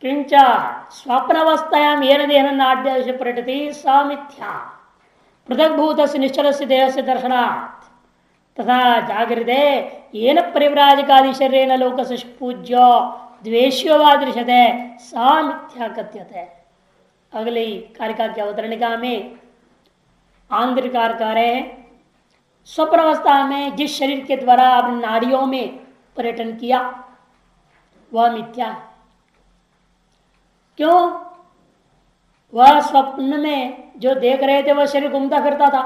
किंच स्वप्नावस्थायां येन देहन नाड्य पर्यटति स मिथ्या पृथग्भूत निश्चल से देह से दर्शनात् तथा जागृते येन परिव्राजकादि शरीरेण लोक से पूज्यो द्वेष्यो वा दृश्यते सा मिथ्या कथ्यते। अगली कारिका के अवतरणिका में आंध्रकार कह रहे हैं स्वप्न अवस्था में जिस शरीर के द्वारा अपनी नाड़ियों में पर्यटन किया वह मिथ्या है। क्यों? वह स्वप्न में जो देख रहे थे वह शरीर घूमता फिरता था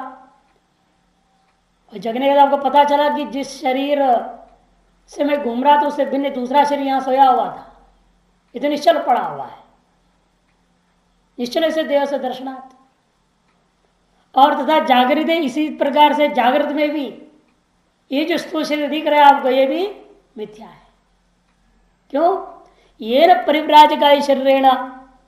और जगने के बाद आपको पता चला कि जिस शरीर से मैं घूम रहा था उससे भिन्न दूसरा शरीर यहां सोया हुआ था। ये तो निश्चल पड़ा हुआ है, निश्चल से देह से दर्शनार्थ। और तथा जागृत है, इसी प्रकार से जागृत में भी ये जो स्थूल शरीर दिख रहा है आपको ये भी मिथ्या है। क्यों? ये न परिव्राजकाय शरीरेण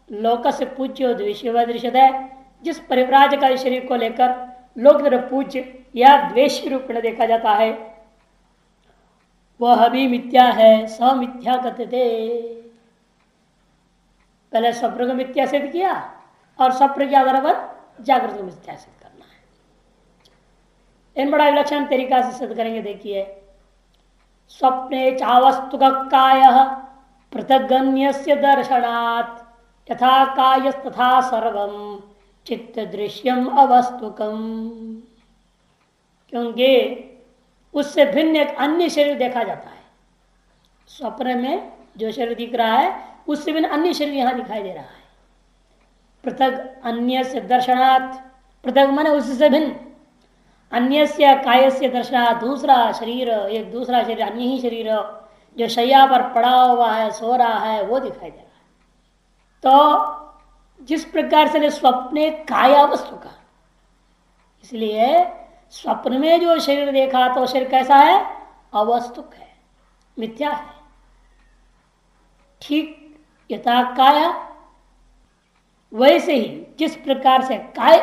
लोक से पूज्य द्वेष्य दृश्यता है। जिस परिव्राजकाय शरीर को लेकर लोक पूज्य या द्वेष रूप में देखा जाता है वह भी मिथ्या है। स मिथ्या कथ्यते। पहले स्वप्न को मिथ्या सिद्ध किया और स्वप्न के आधार पर जागृत को मिथ्या सिद्ध करना है। इन बड़ा विलक्षण तरीका से सिद्ध करेंगे। देखिए, स्वप्ने चावस्तु काय पृथगन्यस्य दर्शनात् यथा कायस्तथा सर्वं चित्त दृश्यम अवस्तुकम। क्योंकि उससे भिन्न एक अन्य शरीर देखा जाता है। स्वप्न में जो शरीर दिख रहा है उससे भिन्न अन्य शरीर यहां दिखाई दे रहा है। पृथक अन्य से दर्शनात्, पृथक माने उससे भिन्न, अन्य से काय से दर्शनात् दूसरा शरीर, एक दूसरा शरीर, अन्य ही शरीर जो शैया पर पड़ा हुआ है, सो रहा है, वो दिखाई दे रहा है। तो जिस प्रकार से स्वप्ने काया वस्तु का, इसलिए स्वप्न में जो शरीर देखा तो शरीर कैसा है? अवस्तुक है, मिथ्या है। ठीक यथा काया, वैसे ही जिस प्रकार से काय,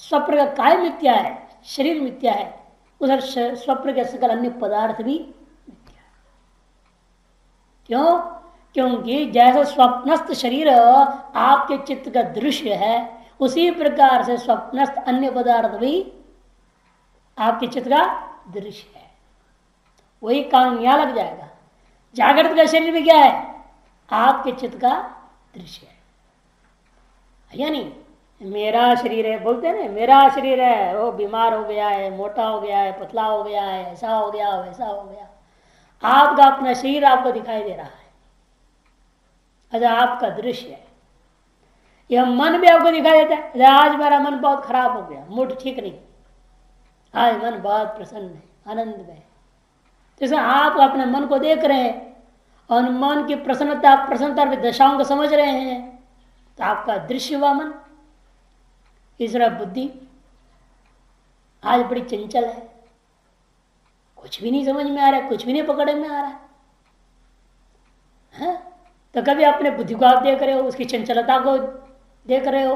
स्वप्न का काय मिथ्या है, शरीर मिथ्या है, उधर स्वप्न के सकल अन्य पदार्थ भी मिथ्या है। क्यों? क्योंकि जैसे स्वप्नस्थ शरीर आपके चित्त का दृश्य है उसी प्रकार से स्वप्नस्थ अन्य पदार्थ भी आपके चित्त का दृश्य है। वही कानून यहां लग जाएगा। जागृत का शरीर भी क्या है? आपके चित्त का दृश्य है। यानी मेरा शरीर है, बोलते हैं ना, मेरा शरीर है, वो बीमार हो गया है, मोटा हो गया है, पतला हो गया है, ऐसा हो गया, वैसा हो गया। आपका अपना शरीर आपको दिखाई दे रहा है, अच्छा आपका दृश्य है। यह मन भी आपको दिखाई देता है, आज मेरा मन बहुत खराब हो गया, मूड ठीक नहीं, आज मन बहुत प्रसन्न है, आनंद में। जैसे आप अपने मन को देख रहे हैं और मन की प्रसन्नता दशाओं को समझ रहे हैं तो आपका दृश्य हुआ मन। तीसरा बुद्धि आज बड़ी चंचल है, कुछ भी नहीं समझ में आ रहा है, कुछ भी नहीं पकड़ में आ रहा है। तो कभी अपने बुद्धि को आप देख रहे हो, उसकी चंचलता को देख रहे हो,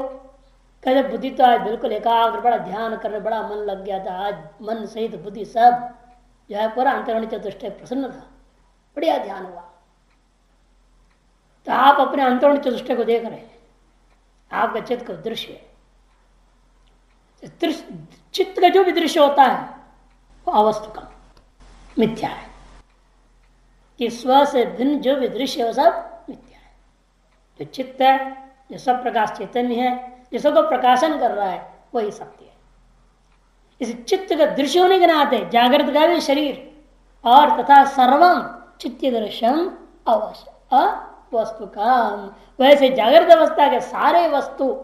कहते बुद्धि तो आज बिल्कुल एकाग्र, बड़ा ध्यान करने बड़ा मन लग गया था, आज मन सहित बुद्धि सब जो है पूरा अंतर्मणि चतुष्टय प्रसन्न था, बढ़िया ध्यान हुआ। तो आप अपने अंतर्मणि चतुष्टय को देख रहे हैं, आपका चित्त का दृश्य है। चित्त का जो भी दृश्य होता है वो अवस्तु का मिथ्या है, कि स्व से भिन्न जो भी दृश्य है वो सब मिथ्या है। जो चित्त है, जो सब प्रकाश चैतन्य है, जो सबको प्रकाशन कर रहा है, वही सत्य है। इस चित्त का दृश्य होने के नाते जागृत का भी शरीर और तथा सर्वम चित्त दृश्यम अवश्य अवस्तु काम, वैसे जागृत अवस्था के सारे वस्तु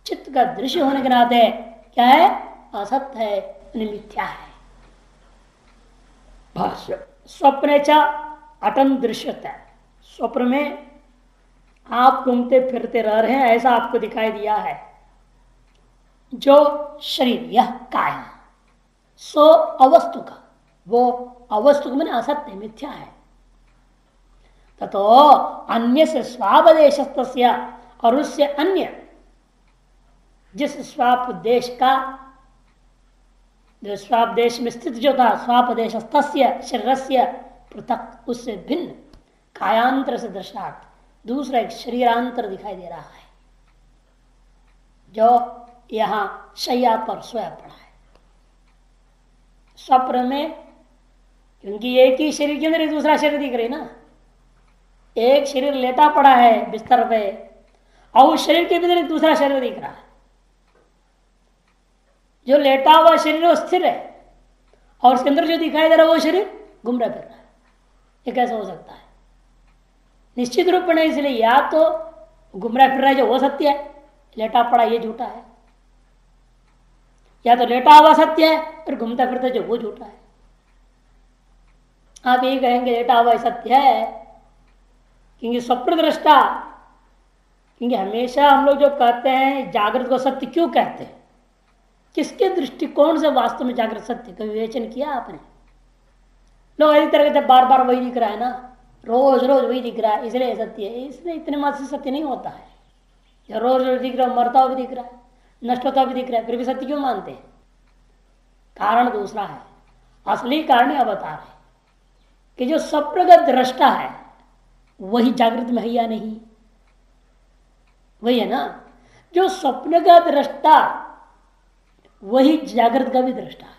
चित्त का दृश्य होने के नाते क्या है? असत्य है, मिथ्या है। भाष्य स्वप्ने च अटन दृश्यता, स्वप्न में आप घूमते फिरते रह रहे हैं ऐसा आपको दिखाई दिया है। जो शरीर यह काय सो अवस्तु का, वो अवस्तु का मैंने असत्य मिथ्या है। ततो अन्य से स्वापदेश, और उससे अन्य जिस स्वापदेश का, जो स्वापदेश में स्थित जो था, स्वापदेश शरीर से पृथक, उससे भिन्न कायांतर से दर्शनार्थ, दूसरा एक शरीरांतर दिखाई दे रहा है जो यहां शैया पर सोया पड़ा है। स्वप्न में क्योंकि एक ही शरीर के अंदर एक दूसरा शरीर दिख रही ना, एक शरीर लेटा पड़ा है बिस्तर पे और उस शरीर के भीतर एक दूसरा शरीर दिख रहा है। जो लेटा हुआ शरीर वो स्थिर है और उसके अंदर जो दिखाई दे रहा है वो शरीर घूम रहा फिर रहा है। ये कैसे हो सकता है? निश्चित रूप में इसलिए या तो घूम रहा फिर रहा है जो वो सत्य है, लेटा पड़ा ये झूठा है, या तो लेटा हुआ सत्य है फिर घूमता फिरता जो वो झूठा है। आप ये कहेंगे लेटा हुआ सत्य है क्योंकि स्वप्न दृष्टा, क्योंकि हमेशा हम लोग जो कहते हैं जागृत को सत्य क्यों कहते हैं, किसके दृष्टिकोण से वास्तव में जागृत सत्य का विवेचन किया आपने? लोग अधिक तरह के बार बार वही दिख रहा है ना, रोज रोज वही दिख रहा है इसलिए सत्य है। इसलिए इतने मात्र से सत्य नहीं होता है। जब रोज रोज दिख रहा है, मरता हुआ भी दिख रहा है, नष्ट होता भी दिख रहा है, फिर भी सत्य क्यों मानते हैं? कारण दूसरा है। असली कारण यह बता रहे कि जो स्वप्न का दृष्टा है वही जागृत में है या नहीं, वही है ना। जो स्वप्न का दृष्टा वही जागृत का भी दृष्टा है।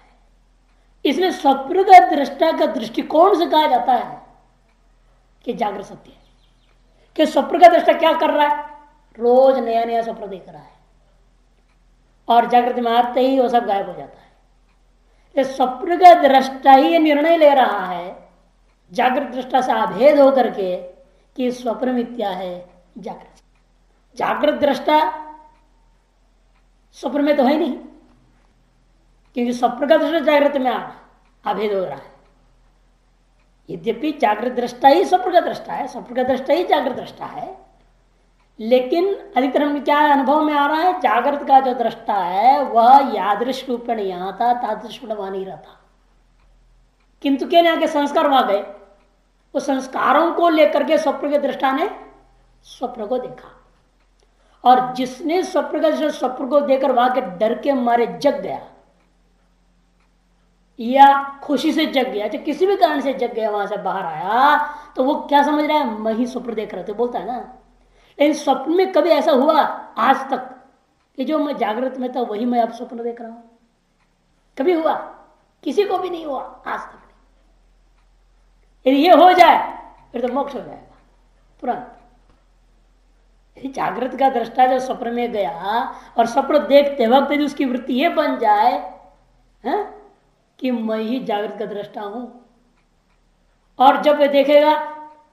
इसलिए स्वप्न का दृष्टा का दृष्टिकोण से कहा जाता है कि जागृत सत्य है। कि स्वप्न का दृष्टा क्या कर रहा है? रोज नया नया स्वप्न देख रहा है और जागृत में आते ही वो सब गायब हो जाता है। स्वप्न का दृष्टा ही ये निर्णय ले रहा है जागृत दृष्टा से अभेद होकर के कि स्वप्न मिथ्या है, जागृत जागृत दृष्टा स्वप्न में तो है नहीं, क्योंकि स्वप्न का दृष्टा जागृत में अभेद हो रहा है। यद्यपि जागृत दृष्टा ही स्वप्न का दृष्टा है, स्वप्न का दृष्टा ही जागृत दृष्टा है, लेकिन अधिकतर हम क्या अनुभव में आ रहा है, जागृत का जो दृष्टा है वह यादृश रूपेण यहां था, तादृश वहां नहीं रहता। किंतु क्या यहाँ के संस्कार वहां गए, वो संस्कारों को लेकर के स्वप्न के दृष्टा ने स्वप्न को देखा और जिसने स्वप्न का स्वप्न को देखकर वहां के डर के मारे जग गया या खुशी से जग गया, चाहे किसी भी कारण से जग गया, वहां से बाहर आया, तो वो क्या समझ रहा है, मैं ही स्वप्न देख रहा था, बोलता है ना। लेकिन स्वप्न में कभी ऐसा हुआ आज तक कि जो मैं जागृत में था वही मैं अब स्वप्न देख रहा हूं? कभी हुआ? किसी को भी नहीं हुआ आज तक। यदि ये हो जाए फिर तो मोक्ष हो जाएगा तुरंत। यदि जागृत का दृष्टा जो स्वप्न में गया और स्वप्न देखते वक्त यदि उसकी वृत्ति ये बन जाए है कि मैं ही जागृत का दृष्टा हूं, और जब वे देखेगा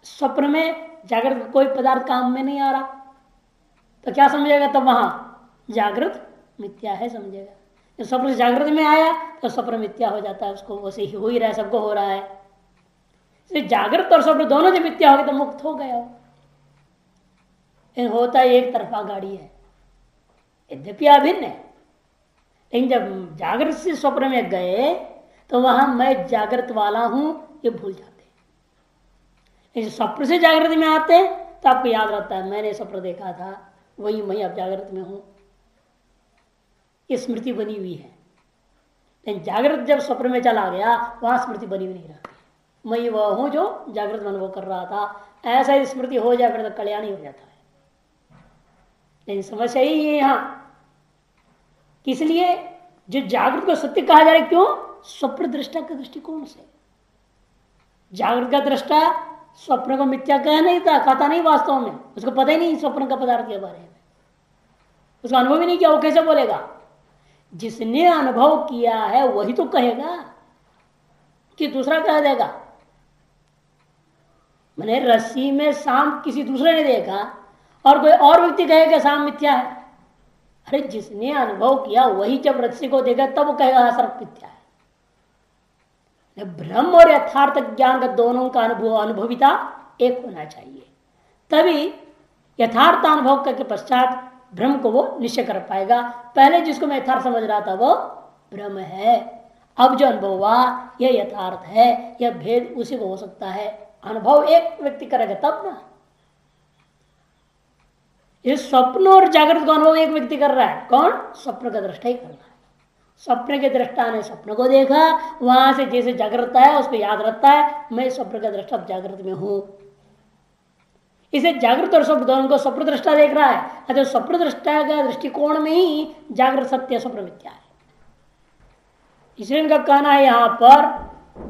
स्वप्न में जागृत का कोई पदार्थ काम में नहीं आ रहा, तो क्या समझेगा? तब वहां जागृत मिथ्या है समझेगा। जब स्वप्न से जागृत में आया तो स्वप्न मिथ्या हो जाता है, उसको वैसे ही हो ही रहा है, सबको हो रहा है। इसलिए जागृत और स्वप्न दोनों जब मिथ्या हो गए तो मुक्त हो गया। होता है एक तरफा गाड़ी है, यद्यपि अभिन्न है, लेकिन जब जागृत से स्वप्न में गए तो वहां मैं जागृत वाला हूं ये भूल जाते। स्वप्न से जागृत में आते हैं तो आपको याद रहता है मैंने स्वप्न देखा था, वही मैं अब जागृत में हूं, ये स्मृति बनी हुई है। लेकिन जागृत जब स्वप्न में चला गया वहां स्मृति बनी हुई नहीं रहती, मैं वह हूं जो जागृत में अनुभव कर रहा था। ऐसा ही स्मृति हो जाए फिर तो कल्याण ही हो जाता है। लेकिन समस्या यही है यहां, इसलिए जो जागृत को सत्य कहा जा रहा है, क्यों? स्वप्न दृष्टा के दृष्टिकोण से। जागृत का दृष्टा स्वप्न को मिथ्या कह नहीं था, कहता नहीं, वास्तव में उसको पता ही नहीं स्वप्न का पदार्थ के बारे में, उसका अनुभव ही नहीं किया, वो कैसे बोलेगा? जिसने अनुभव किया है वही तो कहेगा कि दूसरा कह देगा। मैंने रस्सी में सांप किसी दूसरे ने देखा और कोई और व्यक्ति कहेगा सांप मिथ्या है। अरे जिसने अनुभव किया वही जब रस्सी को देखा तब वो कहेगा सर्प मिथ्या है। ब्रह्म और यथार्थ ज्ञान का दोनों का अनुभविता एक होना चाहिए, तभी यथार्थ अनुभव करके पश्चात ब्रह्म को वो निश्चय कर पाएगा। पहले जिसको मैं यथार्थ समझ रहा था वो ब्रह्म है, अब जो अनुभव हुआ यह यथार्थ है, यह भेद उसी को हो सकता है। अनुभव एक व्यक्ति करेगा तब ना। इस स्वप्न और जागृत का अनुभव एक व्यक्ति कर रहा है, कौन? स्वप्न का दृष्टा ही कर रहा है। स्वप्न के दृष्टा ने स्वप्न को देखा, वहां से जैसे जागृत है उसको याद रहता है मैं स्वप्न का दृष्टा जागृत में हूं। इसे जागृत और स्वप्न दोनों को स्वप्न दृष्टा देख रहा है, अतः स्वप्न दृष्टा का दृष्टिकोण में ही जागृत सत्य स्वप्न मिथ्या है। इसलिए इनका कहना है यहां पर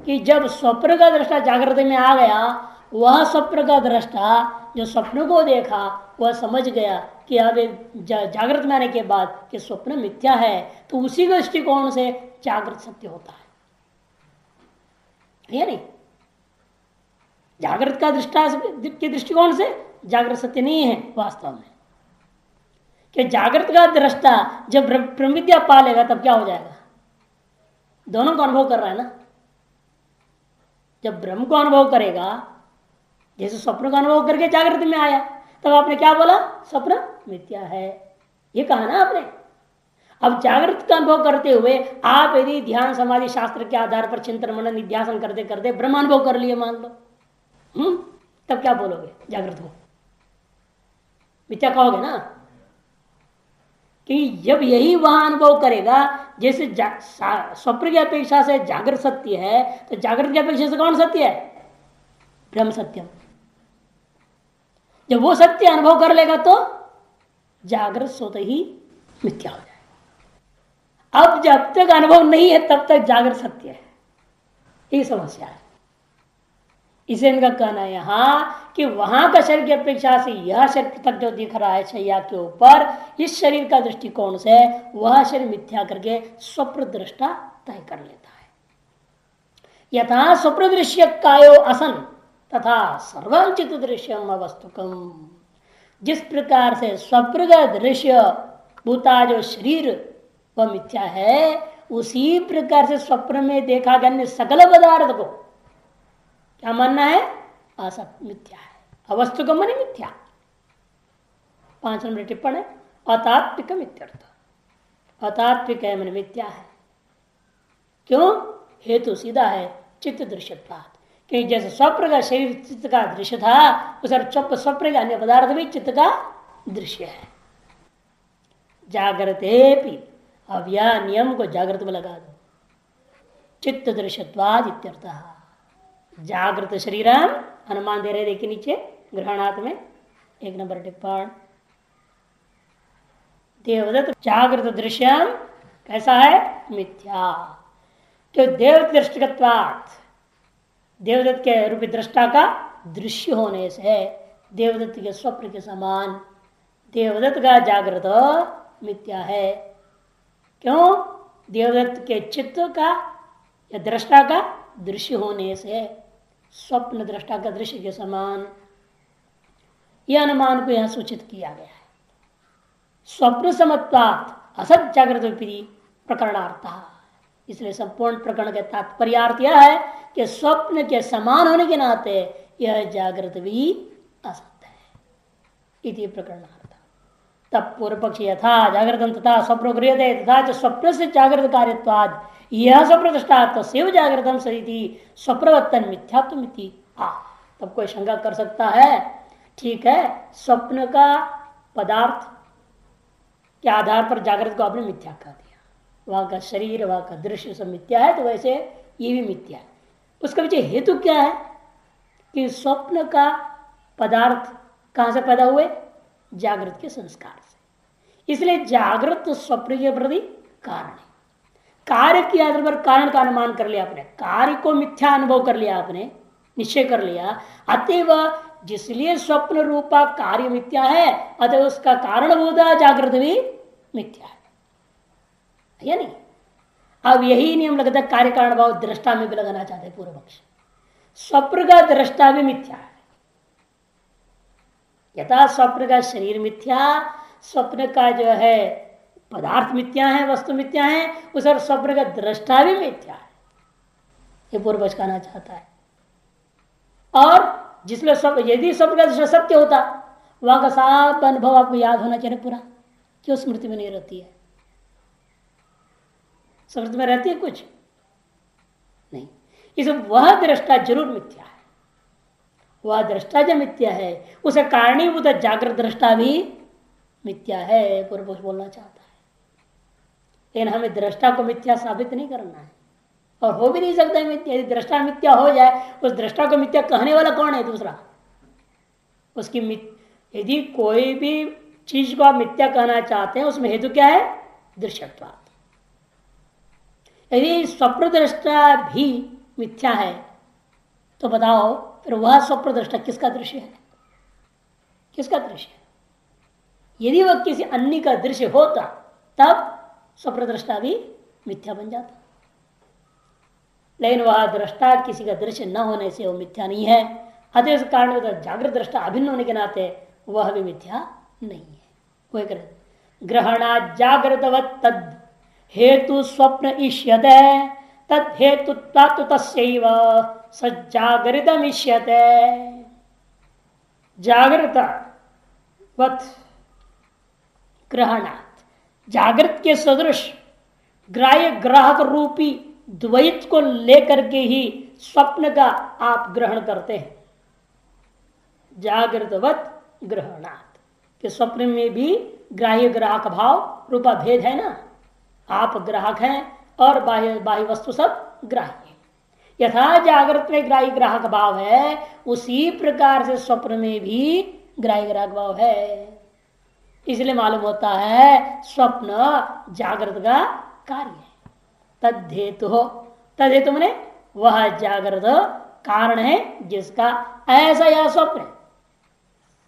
कि जब स्वप्न का दृष्टा जागृत में आ गया, वह स्वप्न का दृष्टा जो स्वप्न को देखा वह समझ गया कि अब जागृत में आने के बाद कि स्वप्न मिथ्या है, तो उसी के दृष्टिकोण से जागृत सत्य होता है नहीं। जागृत का दृष्टा के दृष्टिकोण से जागृत सत्य नहीं है वास्तव में। कि जागृत का दृष्टा जब ब्रह्मविद्या पा लेगा तब क्या हो जाएगा, दोनों को अनुभव कर रहा है ना। जब ब्रह्म को अनुभव करेगा, जैसे स्वप्न का अनुभव करके जागृत में आया, तब आपने क्या बोला, स्वप्न मिथ्या है, ये कहा ना आपने। अब जागृत का अनुभव करते हुए आप यदि ध्यान समाधि शास्त्र के आधार पर चिंतन मनन निध्यासन करते करते ब्रह्म अनुभव कर लिए मान लो, तब क्या बोलोगे, जागृत हो मिथ्या कहोगे ना। कि जब यही वहां अनुभव करेगा, जैसे स्वप्न की अपेक्षा से जागृत सत्य है, तो जागृत की अपेक्षा से कौन सत्य है, ब्रह्म सत्यम। जब वो सत्य अनुभव कर लेगा तो जागृत स्वतः ही मिथ्या हो जाएगा। अब जब तक अनुभव नहीं है तब तक जागृत सत्य है, ये समस्या है। इसे इनका कहना है यहां कि वहां का शरीर की अपेक्षा से यह शरीर पृथक जो दिख रहा है शैया के ऊपर, इस शरीर का दृष्टिकोण से वह शरीर मिथ्या करके स्वप्न दृष्टा तय कर लेता है। यथा स्वप्न दृश्य कायो असन तथा सर्वंचित दृश्यम अवस्तुकम। जिस प्रकार से स्वप्न का दृश्य भूता जो शरीर वह मिथ्या है, उसी प्रकार से स्वप्न में देखा गया सकल पदार्थ को क्या मानना है, असत मिथ्या है, अवस्तु को माने मिथ्या। 5 नंबर टिप्पणी है, अतात्विक मिथ्यर्थ, अतात्विक है मन मिथ्या है। क्यों, हेतु सीधा है, चित्त दृश्यत्वात्। कि जैसे स्वप्न का शरीर चित्त का दृश्य था, उस स्वप्न का अन्य पदार्थ भी चित्त का दृश्य है। जागृते भी, अब यह नियम को जागृत में लगा दो, चित्त दृश्यत्वात् इत्यर्थः। जागृत शरीरम, अनुमान दे रहे देखिए नीचे ग्रहणात् में 1 नंबर टिप्पण, देवदत्त जागृत दृश्यम कैसा है, मिथ्या। तो देवदत्त दृष्टिकत्वात्, देवदत्त के रूपी दृष्टा का दृश्य होने से देवदत्त के स्वप्न के समान देवदत्त का जागृत मिथ्या है। क्यों, देवदत्त के चित्त का या दृष्टा का दृश्य होने से स्वप्न दृष्टा का दृश्य के समान, यह अनुमान को यहां सूचित किया गया है। स्वप्न समत्वात् असत जागृत प्रकरणार्थ, इसलिए संपूर्ण प्रकरण का तात्पर्यार्थ यह है कि स्वप्न के समान होने के नाते यह जागृत भी असत है, इति प्रकरणार्थ। तब पूर्व पक्षी यथा जागृतम तथा स्वप्न गृह्यते तथा स्वप्न से जागृत कार्यत्वाद यह स्वप्न दृष्टा सेव जागृतम सरिति स्वप्रवर्तन मिथ्यात्व मिति। तब कोई शंका कर सकता है, ठीक है, स्वप्न का पदार्थ के आधार पर जागृत को आपने मिथ्या कर दिया, वहां का शरीर वहां का दृश्य सब मिथ्या है, तो वैसे ये भी मिथ्या है। उसका पीछे हेतु क्या है कि स्वप्न का पदार्थ कहां से पैदा हुए, जागृत के संस्कार से। इसलिए जागृत स्वप्न के प्रति कारण है। कार्य के आधार पर कारण का अनुमान कर लिया आपने, कार्य को मिथ्या अनुभव कर लिया आपने, निश्चय कर लिया, अतएव जिसलिए स्वप्न रूपा कार्य मिथ्या है, अतः उसका कारणभूत जागृत भी मिथ्या है या नहीं। अब यही नियम लगता है कार्य कारण भाव दृष्टा में भी लगाना चाहते पूर्व पक्ष। स्वप्न का दृष्टा भी मिथ्या है, यथा स्वप्न का शरीर मिथ्या, स्वप्न का जो है पदार्थ मिथ्या है, वस्तु मिथ्या है, उस और स्वप्न का दृष्टा भी मिथ्या है, ये पूर्व पक्ष कहना चाहता है। और जिसमें यदि स्वप्न का दृष्टा सत्य होता, वहां का सब अनुभव आपको याद होना चाहिए पूरा, क्यों स्मृति में नहीं रहती है, स्मृति में रहती है कुछ नहीं। इस वह दृष्टा जरूर मिथ्या है, वह दृष्टा जो मिथ्या है उसे कारणीभूत जागृत दृष्टा भी मिथ्या है, पूर्व पक्ष बोलना चाहता है। लेकिन हमें दृष्टा को मिथ्या साबित नहीं करना है, और हो भी नहीं सकता है मिथ्या। यदि दृष्टा मिथ्या हो जाए, उस दृष्टा को मिथ्या कहने वाला कौन है दूसरा, उसकी यदि कोई भी चीज को आप मिथ्या कहना चाहते हैं उसमें हेतु क्या है? दृश्यत्वात्। यदि स्वप्न दृष्टा भी मिथ्या है तो बताओ फिर वह स्वप्न दृष्टा किसका दृश्य है? किसका दृश्य है? यदि वह किसी अन्य का दृश्य होता तब स्वप्न दृष्टा भी मिथ्या बन जाता, लेकिन वह दृष्टा किसी का दृश्य न होने से वो मिथ्या नहीं है। अतः इस कारण जागृत दृष्टा अभिन्न होने के नाते वह भी मिथ्या नहीं है। कोई करे ग्रहणा जागृतवत् तद हेतु स्वप्न इष्यते तद हेतु तस्यैव सज्जागृतम् इष्यते। जागृतवत् ग्रहणात्, जागृत के सदृश ग्राह्य ग्राहक रूपी द्वैत को लेकर के ही स्वप्न का आप ग्रहण करते हैं। जागृतवत् ग्रहणात्, कि स्वप्न में भी ग्राह्य ग्राहक भाव रूपा भेद है ना, आप ग्राहक हैं और बाह्य बाह्य वस्तु सब ग्राह्य है। यथा जागृत में ग्राह्य ग्राहक भाव है उसी प्रकार से स्वप्न में भी ग्राह्य ग्राहक भाव है। इसलिए मालूम होता है स्वप्न जागृत का कार्य है। तद्धेतु हो, तद्धेतु मने वह जागृत कारण है जिसका ऐसा यह स्वप्न है।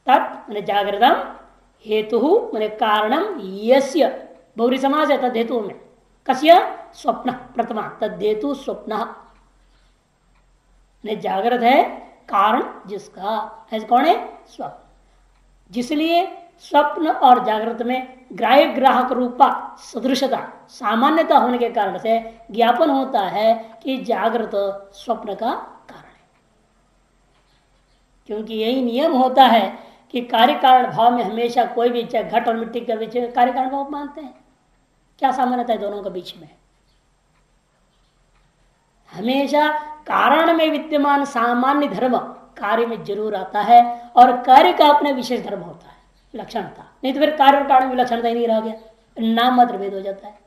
तत् मने जागृतम, हेतु मने कारणम, यस्य बहुरी समास है तद्धेतु में, कस्य स्वप्न प्रथमा, तद्धेतु स्वप्न ने जागृत है कारण जिसका, ऐसा कौन है? स्वप्न। जिसलिए स्वप्न और जागृत में ग्राह्य ग्राहक रूपा सदृशता सामान्यता होने के कारण से ज्ञापन होता है कि जागृत स्वप्न का कारण है। क्योंकि यही नियम होता है कि कार्य कारण भाव में हमेशा कोई भी, चाहे घट और मिट्टी के बीच कार्य कारण भाव मानते हैं। क्या सामान्यता है दोनों के बीच में? हमेशा कारण में विद्यमान सामान्य धर्म कार्य में जरूर आता है और कार्य का अपने विशेष धर्म होता है, लक्षणता। नहीं तो फिर कार्य और कारण में लक्षणता ही नहीं रह गया, नाम मात्र भेद हो जाता है।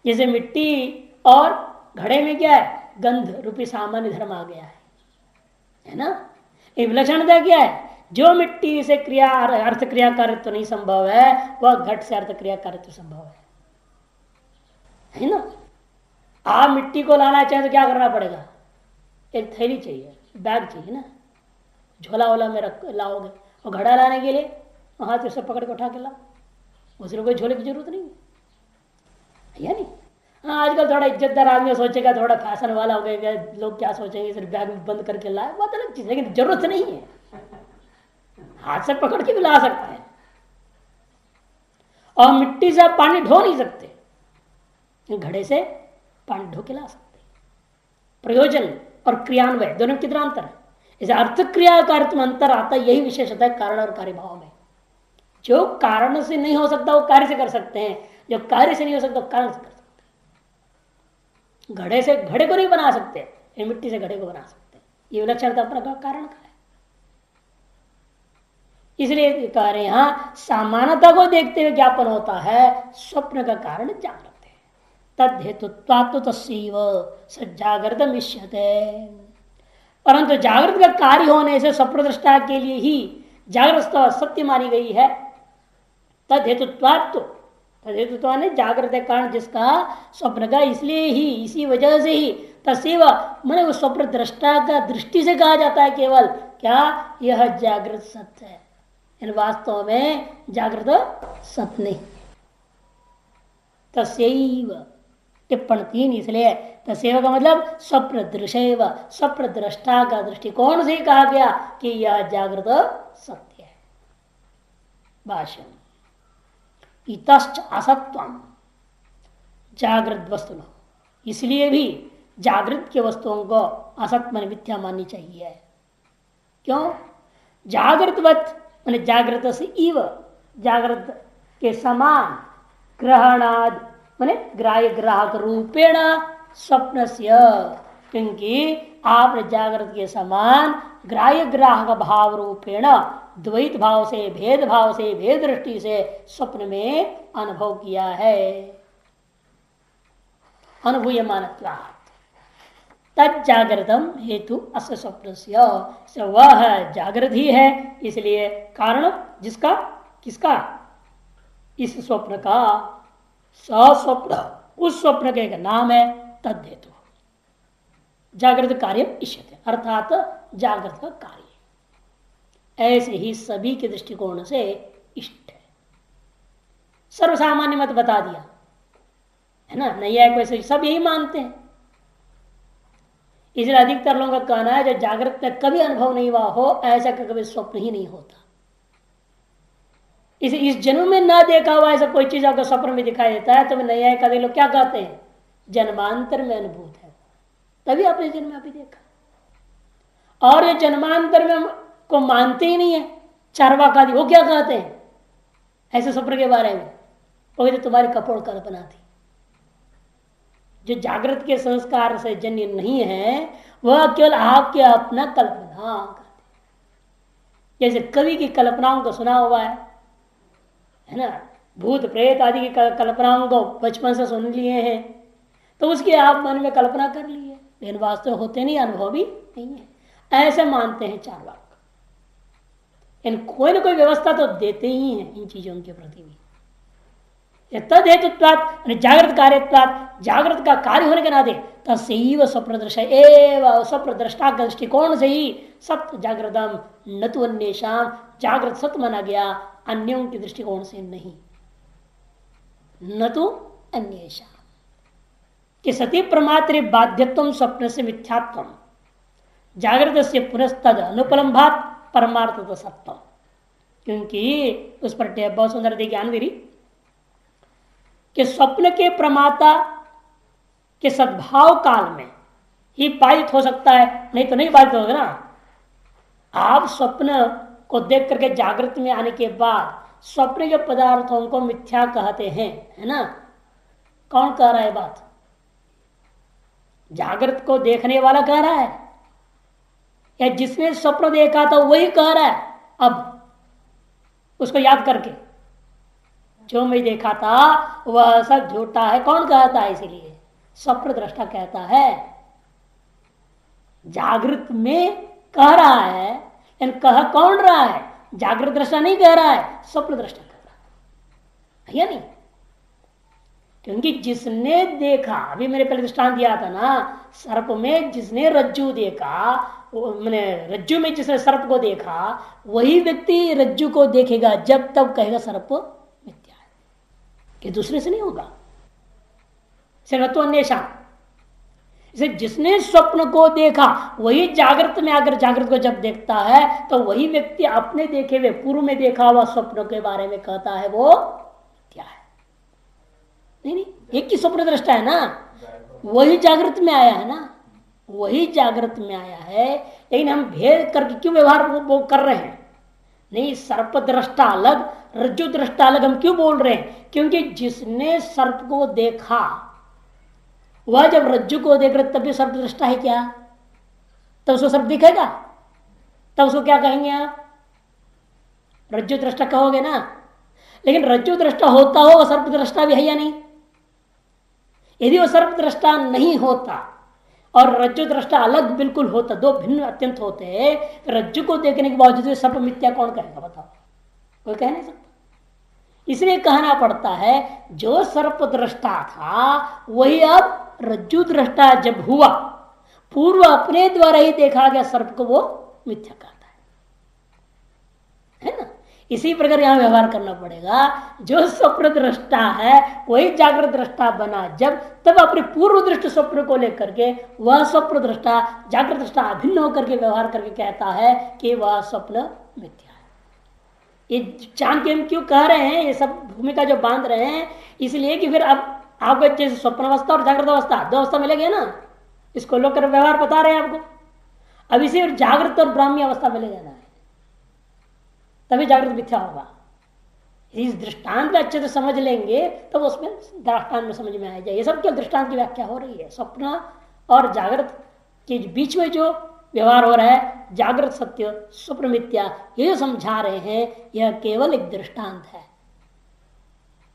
जैसे मिट्टी और घड़े में क्या है? गंध रूपी सामान्य धर्म आ गया है ना। एक विलक्षणता क्या है? जो मिट्टी से क्रिया अर्थ क्रिया कार्य नहीं संभव है वह घट से अर्थ क्रिया कार्य संभव है ना। आप मिट्टी को लाना चाहे तो क्या करना पड़ेगा? एक थैली चाहिए, बैग चाहिए ना, झोला वोला में रख लाओगे। और घड़ा लाने के लिए हाथ से पकड़ के उठा के लाओ, उसमें कोई झोले की जरूरत नहीं है नहीं। हाँ, आजकल थोड़ा इज्जतदार आदमी सोचेगा, थोड़ा फैशन वाला हो गया, लोग क्या सोचेंगे, सिर्फ बैग में बंद करके लाए, बात अलग चीज, लेकिन जरूरत नहीं है, हाथ से पकड़ के भी ला सकते हैं। और मिट्टी से आप पानी ढो नहीं सकते, घड़े से पानी ढो के ला सकते। प्रयोजन और क्रियान्वय दोनों में कितना अंतर है? इसे अर्थ क्रिया का अर्थ में अंतर आता है, यही विशेषता है कारण और कार्य भाव में। जो कारण से नहीं हो सकता वो कार्य से कर सकते हैं, जो कार्य से नहीं हो सकता वो कारण से कर सकते हैं। घड़े से घड़े को नहीं बना सकते, मिट्टी से घड़े को बना सकते हैं। ये विलक्षणता अपना कारण का है। इसलिए कह रहे यहां सामान्यता को देखते हुए ज्ञापन होता है स्वप्न का कारण जागृत है। तद हेतुत्वात् तस्यैव सज्जागृतम् इष्यते। परंतु जागृत का कार्य होने से स्वप्न दृष्टा के लिए ही जागृत सत्य मानी गई है। तद हेतुत्वात्, तद हेतुत्व ने जागृत कारण जिसका स्वप्न का, इसलिए ही इसी वजह से ही तस्यैव मैंने उस स्वप्न दृष्टा का दृष्टि से कहा जाता है केवल क्या यह जागृत सत्य है, इन वास्तव में जागृत सत्य नहीं। तस्यैव टिप्पण 3, इसलिए तस्यैव का मतलब स्वप्न दृश्यैव, स्वप्न दृष्टा का दृष्टिकोण से कहा गया कि यह जागृत सत्य है। भाष्य इतश्च असत्वम जागृत वस्तु, इसलिए भी जागृत के वस्तुओं को असत मन मिथ्या माननी चाहिए। क्यों? जागृतवत माने जागृत से इव, जागृत के समान, ग्रहणाद माने ग्राह्य ग्राहक रूपेण स्वप्न से, क्योंकि आपने जागृत के समान ग्राह्य ग्राहक भाव रूपेण द्वैत भाव से, भेद दृष्टि से स्वप्न में अनुभव किया है। अनुभूयमानत्वात्, तद जागृतम हेतु अस्य स्वप्न वह जागृत ही है, इसलिए कारण जिसका किसका इस स्वप्न का सस्वप्न उस स्वप्न के एक नाम है तद हेतु जागृत कार्य इष्यते अर्थात जागृत का कार्य ऐसे ही सभी के दृष्टिकोण से इष्ट है। सर्वसामान्य मत बता दिया है ना, नहीं है वैसे सब यही मानते हैं। इसलिए अधिकतर लोगों का कहना है जो जागृत में कभी अनुभव नहीं हुआ हो ऐसा कभी स्वप्न ही नहीं होता। इस जन्म में ना देखा हुआ ऐसा कोई चीज आपको स्वप्न में दिखाई देता है तो नहीं है, कभी लोग क्या कहते हैं जन्मांतर में अनुभूत है, तभी आपने जन्म में अभी देखा। और ये जन्मांतर में को मानते ही नहीं है चार्वाक आदि, वो क्या कहते हैं ऐसे स्वप्न के बारे में, वो कहते तुम्हारी कपोल कल्पना थी। जो जागृत के संस्कार से जन्य नहीं है वह केवल आपके अपना कल्पना करते। जैसे कवि की कल्पनाओं को सुना हुआ है ना, भूत प्रेत आदि की कल्पनाओं को बचपन से सुन लिए हैं तो उसकी आप मन में कल्पना कर ली है, लेकिन वास्तव होते नहीं, अनुभव भी नहीं है, ऐसे मानते हैं चार्वाक। इन कोई ना कोई व्यवस्था तो देते ही हैं इन चीजों के प्रति भी। तद हेतुत्वात् जागृत कार्यत्वात् जागृत का कार्य होने के नाते तस्व स्वप्न दृश्य एवं स्वप्न दृष्टा के दृष्टिकोण से ही सत्य जागृतम न तो अन्येषाम जागृत सत्य माना गया, अन्यों के दृष्टिकोण से नहीं। न तो अन्येषाम कि सती प्रमात्र बाध्यत्व स्वप्न से मिथ्यात्व जागृत से पुनस्तद अनुपलम्भात परमार्थ तो सत्य। क्योंकि उस पर बहुत सुंदर ज्ञान दे रही कि स्वप्न के प्रमाता के सद्भाव काल में ही बाधित हो सकता है, नहीं तो नहीं बाधित होगा ना। आप स्वप्न को देख करके जागृत में आने के बाद स्वप्न के पदार्थों को मिथ्या कहते हैं, है ना। कौन कह रहा है बात? जागृत को देखने वाला कह रहा है या जिसने स्वप्न देखा था वही कह रहा है? अब उसको याद करके जो मैं देखा था वह सब झूठा है, कौन कहता है? इसीलिए स्वप्न दृष्टा कहता है। जागृत में कह रहा है, लेकिन कह कौन रहा है? जागृत दृष्टा नहीं कह रहा है, स्वप्न दृष्टा कह रहा है या नहीं। क्योंकि जिसने देखा, अभी मैंने पहले दृष्टांत दिया था ना, सर्प में जिसने रज्जु देखा, मैंने रज्जु में जिसने सर्प को देखा वही व्यक्ति रज्जु को देखेगा जब तब कहेगा सर्प मिथ्या है, कि दूसरे से नहीं होगा। तो अन्येषा इसे जिसने स्वप्न को देखा वही जागृत में आकर जागृत को जब देखता है तो वही व्यक्ति अपने देखे हुए पूर्व में देखा हुआ स्वप्न के बारे में कहता है वो क्या है। नहीं, एक ही स्वप्न दृष्टा है ना, वही जागृत में आया है ना, वही जागृत में आया है। लेकिन हम भेद करके क्यों व्यवहार वो कर रहे हैं? नहीं, सर्प दृष्टा अलग, रज्जु दृष्टा अलग हम क्यों बोल रहे हैं? क्योंकि जिसने सर्प को देखा वह जब रज्जु को देख रहे तब भी सर्प दृष्टा है क्या? तब उसको सर्प दिखेगा, तब उसको क्या कहेंगे आप? रज्जु दृष्टा कहोगे ना। लेकिन रज्जु दृष्टा होता हो सर्प दृष्टा भी है या नहीं? यदि वो सर्प दृष्टा नहीं होता और रज्जु दृष्टा अलग बिल्कुल होता, दो भिन्न अत्यंत होते, रज्जु को देखने के बावजूद सर्प मिथ्या कौन कहेगा? बताओ, कोई कह नहीं सकता। इसलिए कहना पड़ता है जो सर्प दृष्टा था वही अब रज्जु दृष्टा जब हुआ, पूर्व अपने द्वारा ही देखा गया सर्प को वो मिथ्या कहता है ना। इसी प्रकार यहां व्यवहार करना पड़ेगा। जो स्वप्न दृष्टा है वही जागृत दृष्टा बना जब, तब अपने पूर्व दृष्ट स्वप्न को लेकर के वह स्वप्न दृष्टा जागृत दृष्टा अभिन्न होकर के व्यवहार करके कहता है कि वह स्वप्न मिथ्या है। ये जान के हम क्यों कह रहे हैं, ये सब भूमिका जो बांध रहे हैं, इसलिए कि फिर अब आपको जैसे स्वप्न अवस्था और जागृत अवस्था दो अवस्था मिलेगी ना, इसको लोग कर व्यवहार बता रहे हैं आपको। अब इसे जागृत और ब्राह्मी अवस्था में ले जाना है, तभी जागृत मिथ्या होगा। इस दृष्टांत में अच्छे से समझ लेंगे तो उसमें दृष्टांत में समझ में आ जाए। ये सब क्या दृष्टांत की व्याख्या हो रही है। स्वप्न और जागृत के बीच में जो व्यवहार हो रहा है, जागृत सत्य स्वप्न मिथ्या, ये जो समझा रहे हैं यह केवल एक दृष्टांत है।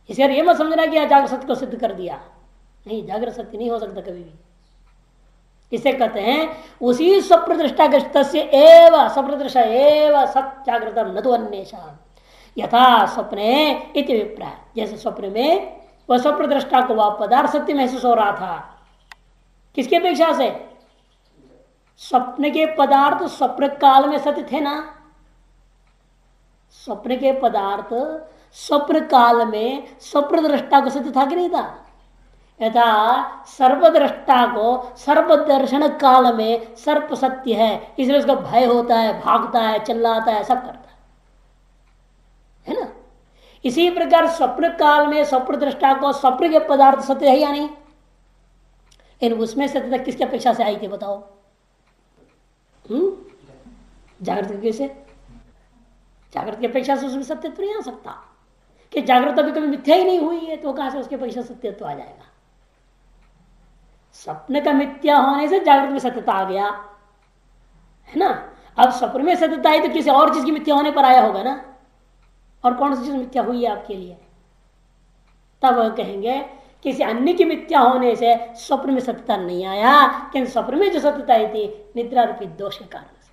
इसलिए ये मत समझना कि जागृत सत्य को सिद्ध कर दिया, नहीं, जागृत सत्य नहीं हो सकता कभी भी। इसे कहते हैं उसी स्वप्न दृष्टा के तस्य एव स्वप्न दृष्टा एव सत्याग्रतम न तो अन्येषाम यथा स्वप्ने इति विप्राय। जैसे स्वप्न में वह स्वप्न दृष्टा को वह पदार्थ सत्य महसूस हो रहा था, किसकी अपेक्षा से? स्वप्न के पदार्थ स्वप्न काल में सत्य थे ना। स्वप्न के पदार्थ स्वप्न काल में स्वप्न दृष्टा को सत्य था कि नहीं था? यथा सर्पदृष्टा को सर्प दर्शन काल में सर्प सत्य है, इसलिए उसका भय होता है, भागता है, चिल्लाता है, सब करता है ना। इसी प्रकार स्वप्न काल में स्वप्न दृष्टा को स्वप्न के पदार्थ सत्य है या नहीं? इन उसमें सत्यता किसकी अपेक्षा से आई थी बताओ? जागृत कैसे? जागृत की अपेक्षा से उसमें सत्यत्व नहीं आ सकता कि जागृत अभी कभी मिथ्या ही नहीं हुई है, तो कहां से उसकी अपेक्षा सत्यत्व आ जाएगा? स्वप्न का मिथ्या होने से जागृत में सत्यता आ गया है ना। अब स्वप्न में सत्यता आई तो किसी और चीज की मिथ्या होने पर आया होगा ना। और कौन सी चीज मिथ्या हुई है आपके लिए? तब वह कहेंगे किसी अन्य की मिथ्या होने से स्वप्न में सत्यता नहीं आया, किंतु स्वप्न में जो सत्यता आई थी निद्रा रूपी दोष के कारण से,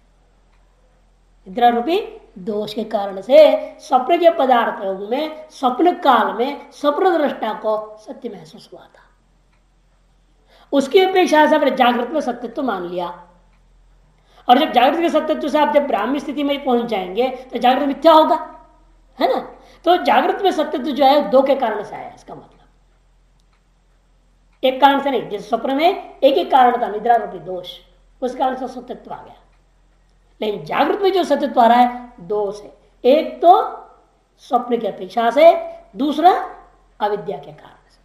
निद्रा रूपी दोष के कारण से स्वप्न के पदार्थों में स्वप्न काल में स्वप्न दृष्टा को सत्य महसूस हुआ था। उसकी अपेक्षा से अपने जागृत में सत्यत्व मान लिया, और जब जागृत के सत्यत्व से आप जब ब्राह्मी स्थिति में पहुंच जाएंगे तो जागृत मिथ्या होगा, है ना। तो जागृत में सत्यत्व जो है दो के कारण से आया। इसका मतलब एक कारण से नहीं, जैसे स्वप्न में एक ही कारण था निद्रा रूपी दोष, उस कारण से सत्यत्व आ गया। लेकिन जागृत में जो सत्यत्व आ रहा है दो से, एक तो स्वप्न की अपेक्षा से, दूसरा अविद्या के कारण से।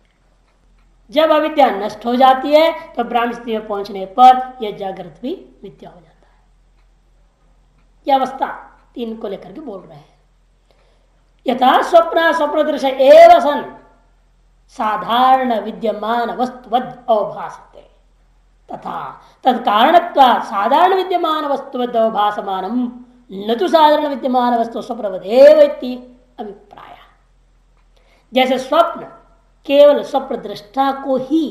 जब अविद्या नष्ट हो जाती है तो ब्राह्मी स्थिति में पहुंचने पर यह जागृत भी मिथ्या हो जाता है। यह अवस्था तीन को लेकर के बोल रहे हैं। यथा स्वप्न स्वप्न दृश्य एव सन साधारण विद्यमान वस्तुवद अवभासते तथा तत्कारणत्वात् साधारण विद्यमान वस्तुवद अवभासमानम न तो साधारण विद्यमान वस्तु स्वप्नवदेव इति अभिप्राय। जैसे स्वप्न केवल स्वप्न दृष्टा को ही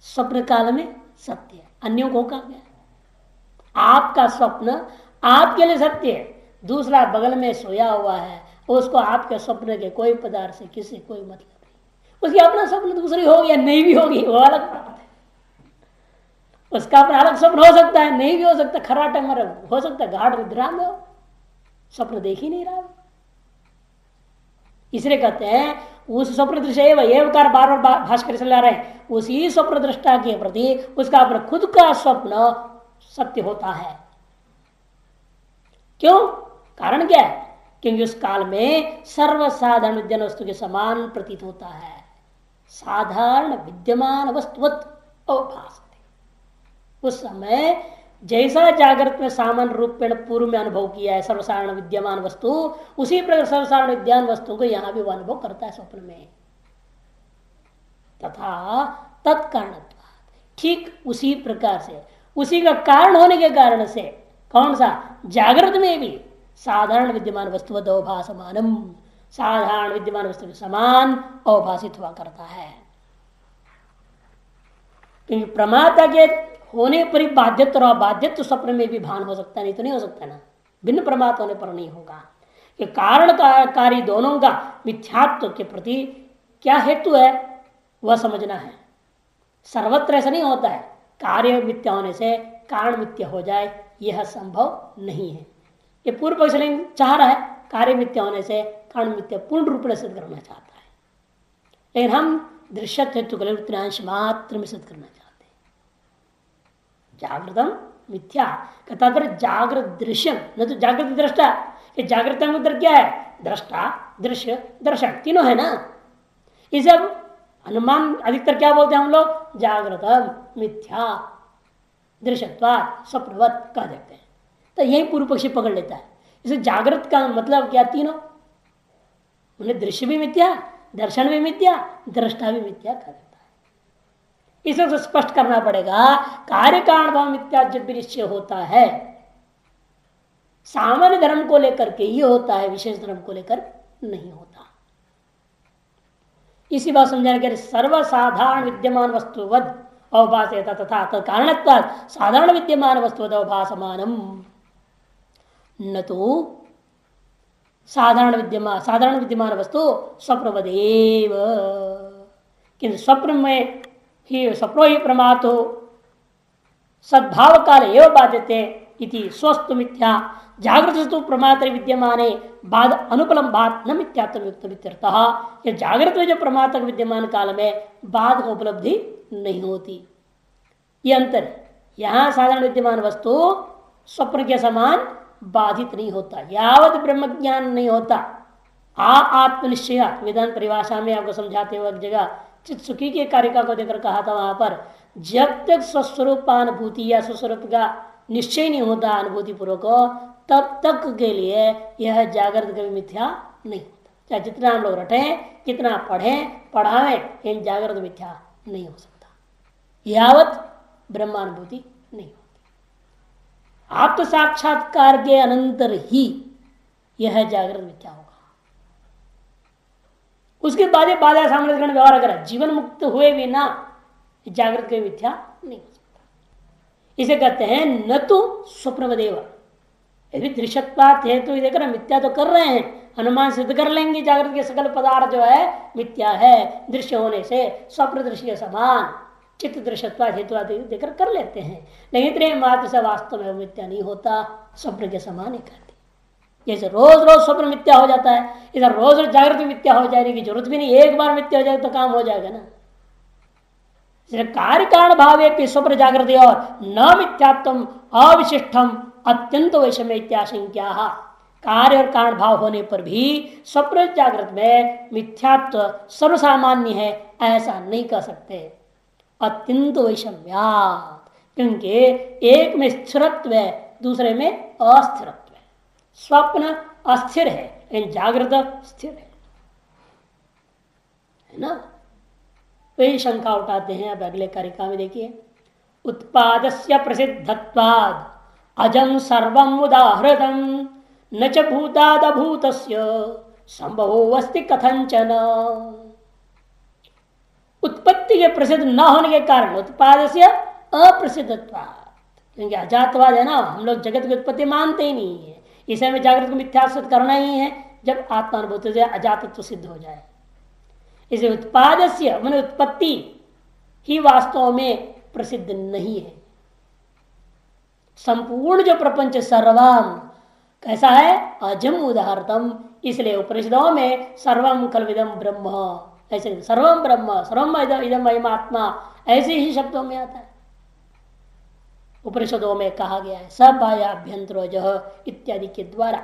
स्वप्न काल में सत्य है, अन्यों को कहा गया। आपका स्वप्न आपके लिए सत्य है, दूसरा बगल में सोया हुआ है, उसको आपके स्वप्न के कोई पदार्थ से किसी कोई मतलब नहीं। उसकी अपना स्वप्न दूसरी होगी या नहीं भी होगी वो अलग बात है। उसका अपना अलग स्वप्न हो सकता है, नहीं भी हो सकता, खराटे मर हो सकता है, गाढ़ निद्रा में हो, स्वप्न देख ही नहीं रहा। इसलिए कहते हैं उस स्वप्न दृश्य एवकार बार बार भाष्कर चला रहे हैं, उसी स्वप्न दृष्टा के प्रति उसका अपना खुद का स्वप्न सत्य होता है। क्यों? कारण क्या है? क्योंकि उस काल में सर्वसाधारण विद्यमान वस्तु के समान प्रतीत होता है, साधारण विद्यमान वस्तुवत अवभासते। उस समय जैसा जागृत में सामान्य रूप में पूर्व में अनुभव किया है सर्वसाधारण विद्यमान वस्तु, उसी प्रकार सर्वसाधारण विद्यमान वस्तु को यहां भी वो अनुभव करता है स्वप्न में। तथा तत्कारण, ठीक उसी प्रकार से, उसी का कारण होने के कारण से, कौन सा? जागृत में भी साधारण विद्यमान वस्तु अवभासमानम, साधारण विद्यमान वस्तु के समान अवभाषित हुआ करता है। क्योंकि प्रमाता के होने पर ही बाध्यत्व और अबाध्यत्व स्वप्न में भी भान हो सकता है, नहीं तो नहीं हो सकता ना। भिन्न प्रमाता होने पर नहीं होगा। कि कारण कार्य दोनों का मिथ्यात्व के प्रति क्या हेतु है वह समझना है। सर्वत्र ऐसा नहीं होता है कार्य मिथ्या होने से कारण मिथ्या हो जाए, यह संभव नहीं है। ये पूर्व पक्ष चाह रहा है कार्य मिथ्या होने से कारण मिथ्या पूर्ण रूप में सिद्ध करना चाहता है, लेकिन हम दृश्य हेतु कल्पितांश मात्र में सिद्ध करना चाहते हैं। जागृतम मिथ्या का तात्पर्य जागृत दृश्यम, न तो जागृत दृष्टा। ये जागृत अंतर क्या है? दृष्टा, दृश्य, दर्शक, तीनों है ना। इसे अब अनुमान अधिकतर क्या बोलते हैं हम लोग? जागृत मिथ्या दृश्यत्वात् स्वप्नवत कह देते हैं। तो यही पूर्व पक्षी पकड़ लेता है। इसे जागृत का मतलब क्या? तीनों, उन्हें दृश्य भी मिथ्या, दर्शन भी मिथ्या, दृष्टा भी मिथ्या कह देता है। इसे तो स्पष्ट करना पड़ेगा। कार्य कारण भाव मिथ्या जब भी निश्चय होता है, सामान्य धर्म को लेकर के ही होता है, विशेष धर्म को लेकर नहीं होता। इसी बात समझाने के सर्वसाधारण विद्यमान वस्तुवद अवभासयता तथा कारणत्वात् साधारण विद्यमान वस्तु अवभासमानम न तो साधारण विद्यमान वस्तु स्वप्रवदेव, किंतु स्वप्न में ही स्वप्नो ही प्रमातो सद्भाव काल एवं बाध्यते इति स्वस्तु मिथ्या जागृत प्रमात्र विद्यमाने बाद अनुपलम बात न मिथ्यात्व युक्त वित्यर्थः। यह जागृत में जो प्रमात्र विद्यमान काल में बाद का उपलब्धि नहीं होती, ये अंतर। यहां साधारण विद्यमान वस्तु स्वप्न के समान बाधित नहीं होता, यावत ब्रह्म ज्ञान नहीं होता। आत्मनिश्चय वेदांत परिभाषा में आपको समझाते हुए एक जगह चित्त सुखी के कारिका को देकर कहा था, वहां पर जब तक स्वस्वरूपानुभूति या स्वस्वरूप का निश्चय नहीं होता अनुभूति पूर्वक, तब तक के लिए यह जागृत कभी मिथ्या नहीं होता। चाहे जितना हम लोग रटे, कितना पढ़ें पढ़ावे, इन जागृत मिथ्या नहीं हो सकता, यावत ब्रह्मानुभूति नहीं होती। आत्म साक्षात्कार के अनंतर ही यह जागृत मिथ्या होगा। उसके बाद बाधा सामने व्यवहार अगर जीवन मुक्त हुए भी ना, जागृत के मिथ्या नहीं हो सकता। इसे कहते हैं न तो स्वप्नवदेव। यदि दृश्यत्वात् हेतु देखकर मिथ्या तो कर रहे हैं, अनुमान सिद्ध कर लेंगे जागृत के सकल पदार्थ जो है मिथ्या है, दृश्य होने से स्वप्न दृश्य समान चित्त दृश्यत्वात् हेतु आदि देकर कर लेते हैं, लेकिन इतने मात्र से वास्तव में मिथ्या नहीं होता, स्वप्न के समान ही करते। जैसे रोज रोज स्वप्न मिथ्या हो जाता है, इधर रोज रोज जागृत मिथ्या हो जाने की जरूरत भी नहीं, एक बार मिथ्या हो जाए तो काम हो जाएगा ना। कार्य कारण भावे स्वप्न जागृति और न मिथ्यात्म अविशिष्टम अत्यंत वैषम्य इत्याशंक्या। कार्य और कारण भाव होने पर भी स्वप्न जागृत में मिथ्यात्व सर्वसामान्य है ऐसा नहीं कह सकते, अत्यंत वैषम्यात्, क्योंकि एक में स्थिरत्व है दूसरे में अस्थिरत्व है। स्वप्न अस्थिर है लेकिन जागृत स्थिर है ना। वही शंका उठाते हैं। अब अगले कारिका में देखिए, उत्पादस्य प्रसिद्धत्वाद अजं सर्वं उदाहृतम न च भूतादभूतस्य संभवो अस्ति कथंचन। उत्पत्ति के प्रसिद्ध न होने के कारण उत्पादस्य अप्रसिद्धत्वाद, क्योंकि अजातवाद है ना, हम लोग जगत की उत्पत्ति मानते ही नहीं है, इसे में जागृत को मिथ्या सिद्ध करना ही है जब आत्मानुभूति से अजातत्व सिद्ध हो जाए। इसे उत्पादस्य मन उत्पत्ति ही वास्तव में प्रसिद्ध नहीं है। संपूर्ण जो प्रपंच सर्वम कैसा है, अजम उदाहरणम, इसलिए उपनिषदों में सर्वम कल्विदम ब्रह्म, ऐसे सर्वम ब्रह्म सर्वम इदम अयम आत्मा ऐसे ही शब्दों में आता है, उपनिषदों में कहा गया है। सब बाह्याभ्यंतरोज इत्यादि के द्वारा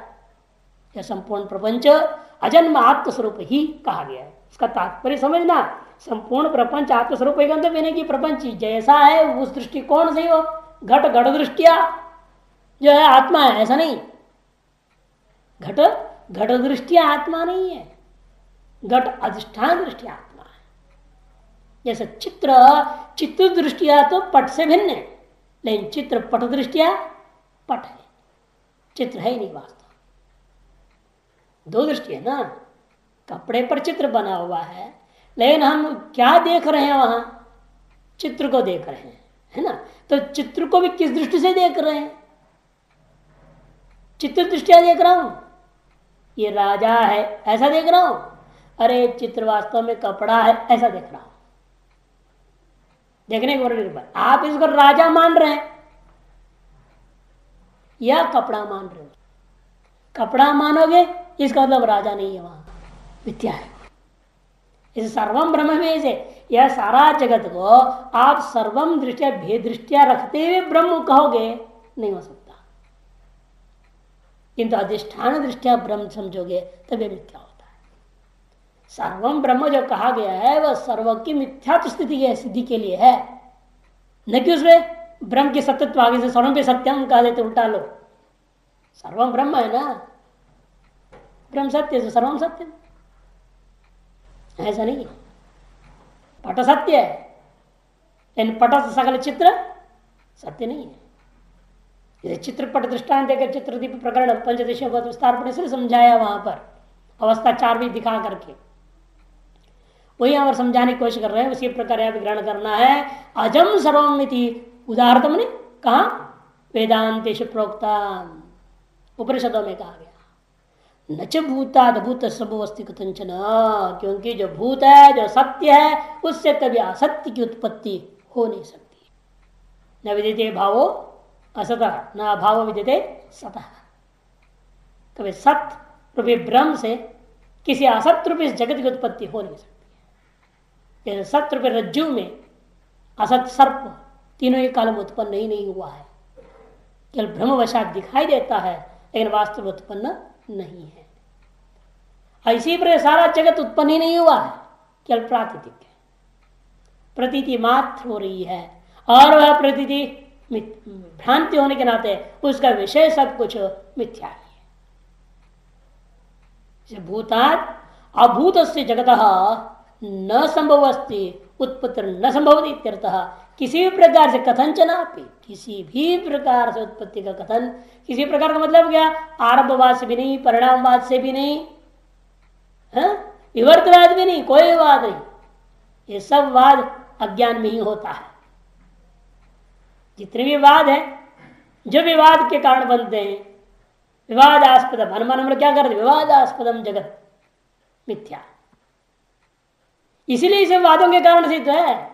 यह संपूर्ण प्रपंच अजन्म आत्मस्वरूप ही कहा गया है। इसका तात्पर्य समझना, संपूर्ण प्रपंच आत्मस्वरूप है कि प्रपंच जैसा है उस दृष्टिकोण से वो घट घट दृष्टिया जो है आत्मा है, ऐसा नहीं। घट घट दृष्टिया आत्मा नहीं है, घट अधिष्ठान दृष्टिया आत्मा है। जैसे चित्र दृष्टिया तो पट से भिन्न है, लेकिन चित्र पट दृष्टिया पट है, चित्र है ही नहीं वास्तव। दो दृष्टि है ना, कपड़े पर चित्र बना हुआ है, लेकिन हम क्या देख रहे हैं, वहां चित्र को देख रहे हैं, है ना। तो चित्र को भी किस दृष्टि से देख रहे हैं, चित्र दृष्टिया देख रहा हूं, ये राजा है ऐसा देख रहा हूं, अरे चित्र वास्तव में कपड़ा है ऐसा देख रहा हूं। देखने के निर्भर आप इसको राजा मान रहे हैं या कपड़ा मान रहे हो। कपड़ा मानोगे इसका मतलब राजा नहीं है, वहां मिथ्या है। इस सर्वम ब्रह्म में से यह सारा जगत को आप सर्वम दृष्टिया भेद दृष्टिया रखते हुए ब्रह्म कहोगे, नहीं हो सकता। किंतु अधिष्ठान दृष्टिया ब्रह्म समझोगे तभी मिथ्या होता है। सर्वम ब्रह्म जो कहा गया है वह सर्व की मिथ्यात्व स्थिति की सिद्धि के लिए है, न कि उसमें ब्रह्म के सत्यत्व आगे से सर्वम पे सत्यम कह देते उल्टा लो। सर्वम ब्रह्म है ना, ब्रह्म सत्य से सर्वम सत्यम, ऐसा नहीं। पट सत्य है लेकिन पट से सकल चित्र सत्य नहीं है। जैसे चित्रपट दृष्टांत देकर चित्रदीप प्रकरण पंचदशियों को विस्तार से समझाया, वहां पर अवस्था 4 भी दिखा करके वही यहाँ पर समझाने की कोशिश कर रहे हैं, उसी प्रकार यहाँ ग्रहण करना है। अजम सर्वमिति उदाहरणतम ने कहा वेदांतेश प्रोक्ता, उपनिषदों में कहा गया न च भूताद भूत सबस्ति कथंचन, क्योंकि जो भूत है जो सत्य है उससे कभी असत्य की उत्पत्ति हो नहीं सकती। न विदिते भावो असतः न अभाव विदिते सतः, कभी सत्य रूपी ब्रह्म से किसी असत्य रूपी जगत की उत्पत्ति हो नहीं सकती। जैसे सत्य रूपी रज्जु में असत सर्प तीनों ही काल में उत्पन्न नहीं हुआ है, केवल ब्रह्मवशात दिखाई देता है लेकिन वास्तव में उत्पन्न नहीं है। इसी पर सारा जगत उत्पन्न ही नहीं हुआ है, केवल प्रातीतिक है, प्रतीति मात्र हो रही है, और वह प्रतीति भ्रांति होने के नाते उसका विषय सब कुछ मिथ्या है। भूतात् अभूत से जगत न संभव अस्ति उत्पत्ति न संभव इत्यर्थः, किसी भी प्रकार से कथनचना, किसी भी प्रकार से उत्पत्ति का कथन, किसी प्रकार का मतलब क्या, आरंभवाद से भी नहीं, परिणामवाद से भी नहीं, विवर्तवाद भी नहीं, कोई वाद नहीं। ये सब वाद अज्ञान में ही होता है। जितने भी वाद है, जो विवाद के कारण बनते हैं, विवादास्पदम, अनुमान हम क्या करते, विवादास्पदम जगत मिथ्या, इसीलिए इसे वादों के कारण सिद्ध है।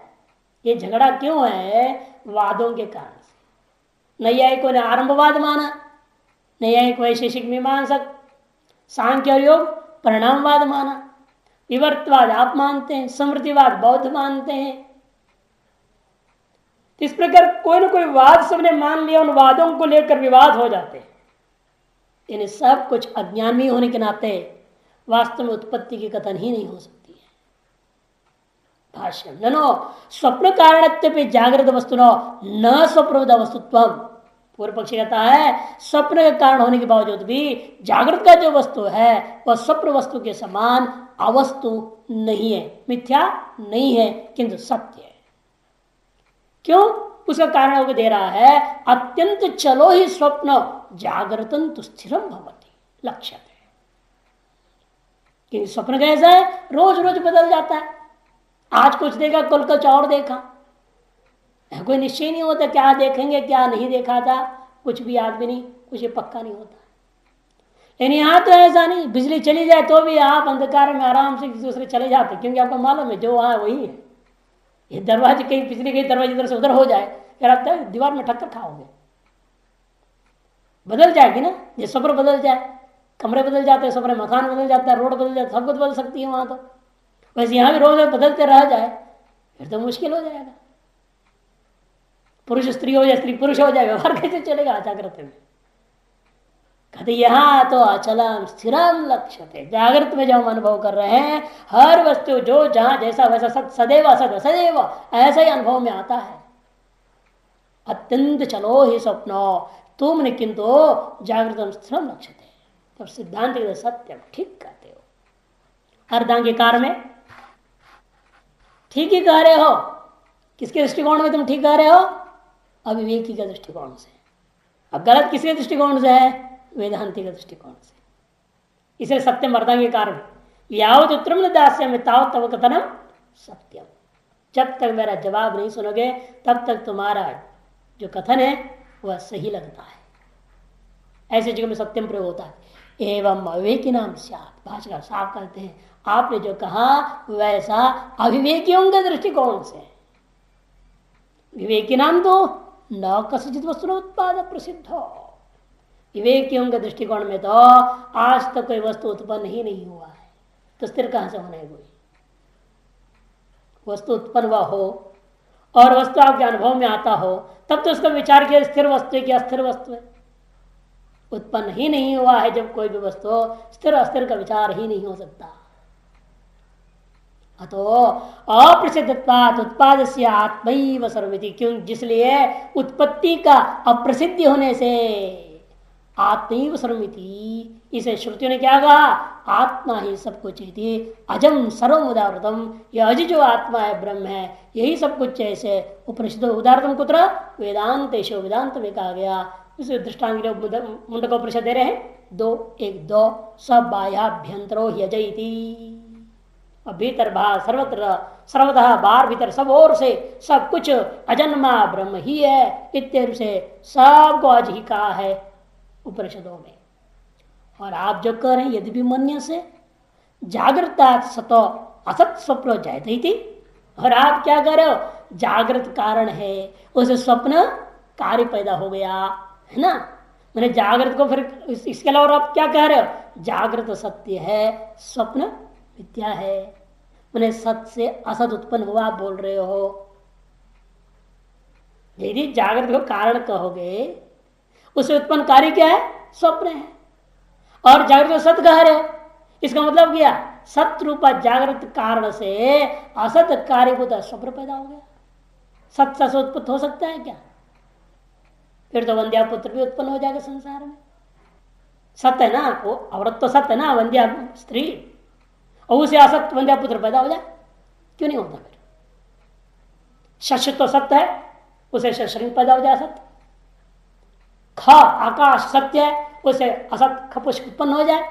ये झगड़ा क्यों है, वादों के कारण से। नैयायिकों ने आरंभवाद माना, नैयायिक वैशेषिक मीमांसक, सांख्य और योग परिणामवाद माना, विवर्तवाद आप मानते हैं, स्मृतिवाद बौद्ध मानते हैं। इस प्रकार कोई ना कोई वाद सबने मान लिया, उन वादों को लेकर विवाद हो जाते हैं। इन्हें सब कुछ अज्ञान में होने के नाते वास्तव में उत्पत्ति की कथन ही नहीं हो सकती है। भाष्य ननो स्वप्न कारणत्व जागृत वस्तुनो न स्वप्नवद वस्तुत्व, पूर्व पक्षी कहता है स्वप्न के कारण होने के बावजूद भी जागृत का जो वस्तु है वह स्वप्न वस्तु के समान अवस्तु नहीं है, मिथ्या नहीं है, किंतु सत्य है। क्यों, उसका कारण वो दे रहा है, अत्यंत चलो ही स्वप्न जागृतन तो स्थिरम भवति लक्ष्य है। कि स्वप्न कैसा है, रोज रोज बदल जाता है, आज कुछ देखा कल कुछ और देखा, कोई निश्चय नहीं होता क्या देखेंगे क्या नहीं देखा था, कुछ भी याद भी नहीं, कुछ पक्का नहीं होता। लेकिन यहाँ तो ऐसा नहीं, बिजली चली जाए तो भी आप अंधकार में आराम से किसी दूसरे चले जाते, क्योंकि आपको मालूम है जो वहां वही है। ये दरवाजे कहीं बिजली कहीं दरवाजे इधर से उधर हो जाए, क्या लगता है दीवार में ठक्कर खाओगे, बदल जाएगी ना। ये स्वप्न बदल जाए, कमरे बदल जाते हैं, स्वप्न मकान बदल जाता है, रोड बदल जाता है, सब कुछ बदल सकती है वहां तो। वैसे यहाँ भी रोज बदलते रह जाए फिर तो मुश्किल हो जाएगा। पुरुष स्त्री हो जाए, स्त्री पुरुष हो जाए, व्यवहार कैसे चलेगा जागृत में। कहते यहाँ तो अचलम स्थिरम लक्ष्य थे, जागृत में जो हम अनुभव कर रहे हैं हर वस्तु जो जहां जैसा वैसा सदैव सद सदैव ऐसा ही अनुभव में आता है। अत्यंत चलो ही स्वप्नो तुमने किंतु जागृतम स्थिरम लक्ष्य थे, तब सिद्धांत सत्यम ठीक कहते हो। अर्धांगीकार में ठीक ही कह रहे हो। किसके दृष्टिकोण में तुम ठीक कह रहे हो, अविवेकी के दृष्टिकोण से। अब गलत किसके दृष्टिकोण से है, वेदांति के दृष्टिकोण से। इसलिए सत्यम अर्धांगीकार में यावत उत्तरम दास्य में तावत तव कथनम सत्यम, जब तक मेरा जवाब नहीं सुनोगे तब तक तुम्हारा जो कथन है वह सही लगता है। ऐसे जगह में सत्यम प्रयोग होता है। एवं अविवेकी नाम स्यात्, भाषाकार साफ कहते हैं आपने जो कहा वैसा अविवेकियों के दृष्टिकोण से। विवेकी नाम तो न कसित वस्तु उत्पाद प्रसिद्ध हो, विवेकियों के दृष्टिकोण में तो आज तक कोई वस्तु उत्पन्न ही नहीं हुआ है, तो स्थिर कहां से होना है। कोई वस्तु उत्पन्न हुआ हो और वस्तु आपके अनुभव में आता हो तब तो उसका विचार किया स्थिर वस्तु है कि अस्थिर वस्तु है। उत्पन्न ही नहीं हुआ है जब कोई भी वस्तु, स्थिर अस्थिर का विचार ही नहीं हो सकता। अतो अप्रसिद्धत्वात् उत्पाद से आत्मैव सर्वमिति, क्यों, जिसलिए उत्पत्ति का अप्रसिद्धि होने से आत्मैव सर्वमिति, इसे श्रुतियों ने क्या कहा, आत्मा ही सब कुछ है, अजम सर्वम उदाहृतम, यह अज जो आत्मा है ब्रह्म है यही सब कुछ है। इसे उपनिषद उदाहृतम कुत्र वेदांतेषु, वेदांत में कहा गया। इसे दृष्टांत मुंडक उपनिषद दे रहे हैं 2:1-2 सब बाह्याभ्यंतरो ह्यजयति। और भीतर बाहर सर्वत्र सर्वतः बाहर भीतर सब ओर से सब कुछ अजन्मा ब्रह्म ही है इत्यादि से सबको आज ही कहा है उपनिषदों में। और आप जो कह रहे हैं यदि भी मन्य से जागृता सतो असत स्वप्न जायते थी, और आप क्या कर रहे हो, जागृत कारण है उसे स्वप्न कार्य पैदा हो गया है ना। मैंने जागृत को फिर इसके अलावा आप क्या कह रहे हो, जागृत सत्य है स्वप्न मिथ्या है। मैंने सत से असत उत्पन्न हुआ आप बोल रहे हो। यदि जागृत को कारण कहोगे उसे उत्पन्न कार्य क्या है, स्वप्न है, और जागृत को सत कह रहे हो, इसका मतलब क्या, सत रूपा जागृत कारण से असत कार्यभूत स्वप्न पैदा हो गया। सत से उत्पन्न हो सकता है क्या, फिर तो वंध्या पुत्र भी उत्पन्न हो जाएगा संसार में। सत्य है ना, वो औरत तो सत्य है ना, वंध्या स्त्री, और उसे असत वंध्या पुत्र पैदा हो जाए, क्यों नहीं होता। फिर शस्य तो सत्य है, उसे शरीर पैदा हो जाए असत। ख आकाश सत्य है, उसे असत खपुष्प उत्पन्न हो जाए।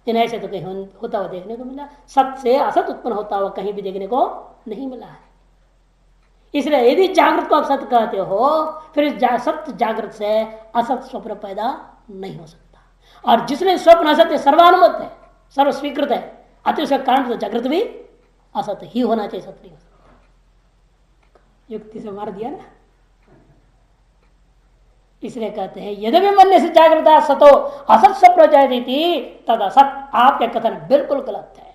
ऐसे तो कहीं होता हुआ देखने को मिला, सत से असत उत्पन्न होता हुआ कहीं भी देखने को नहीं मिला है। इसलिए यदि जागृत को आप सत्य कहते हो, फिर सत्य जागृत से असत स्वप्न पैदा नहीं हो सकता। और जिसने स्वप्न असत्य सर्वानुमत है, सर्व स्वीकृत है, अति उसका कारण तो जागृत भी असत्य ही होना चाहिए, सत्य नहीं हो सकता। युक्ति से मार दिया ना। इसलिए कहते हैं यदि भी मन से जागृता सतो असत स्वप्न जायती तद असत, आपके कथन बिल्कुल गलत है।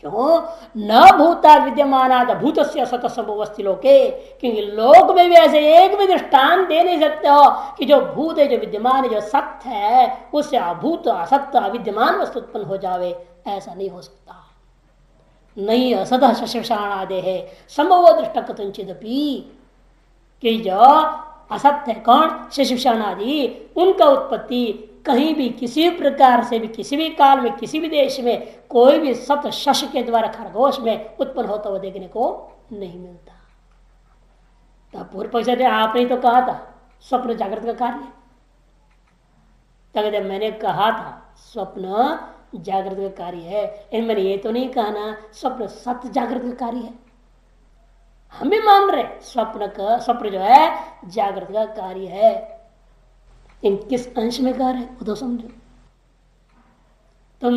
क्यों, न भूता विद्यमान भूत से असत समवस्थि लोके, क्योंकि लोक में भी ऐसे एक भी दृष्टांत दे नहीं सकते हो कि जो भूत है, जो विद्यमान है, जो सत्य है, उससे अभूत असत्य अविद्यमान वस्तु उत्पन्न हो जावे, ऐसा नहीं हो सकता। नहीं असत शशाणादे है संभव दृष्ट कथंचिदपि, कि जो असत्य है कौन, शशिक्षण आदि, उनका उत्पत्ति कहीं भी किसी प्रकार से भी किसी भी काल में किसी भी देश में कोई भी सत शश के द्वारा खरगोश में उत्पन्न होता हुआ देखने को नहीं मिलता। तो पूर्व पक्ष ने आपने तो कहा था स्वप्न जागृत का कार्य, तब मैंने कहा था स्वप्न जागृत का कार्य है, मैंने ये तो नहीं कहा ना स्वप्न सत्य जागृत का कार्य है। हम भी मान रहे स्वप्न जो है जागृत का कार्य है। इन किस अंश में कह रहे हैं वो तो समझो। तुम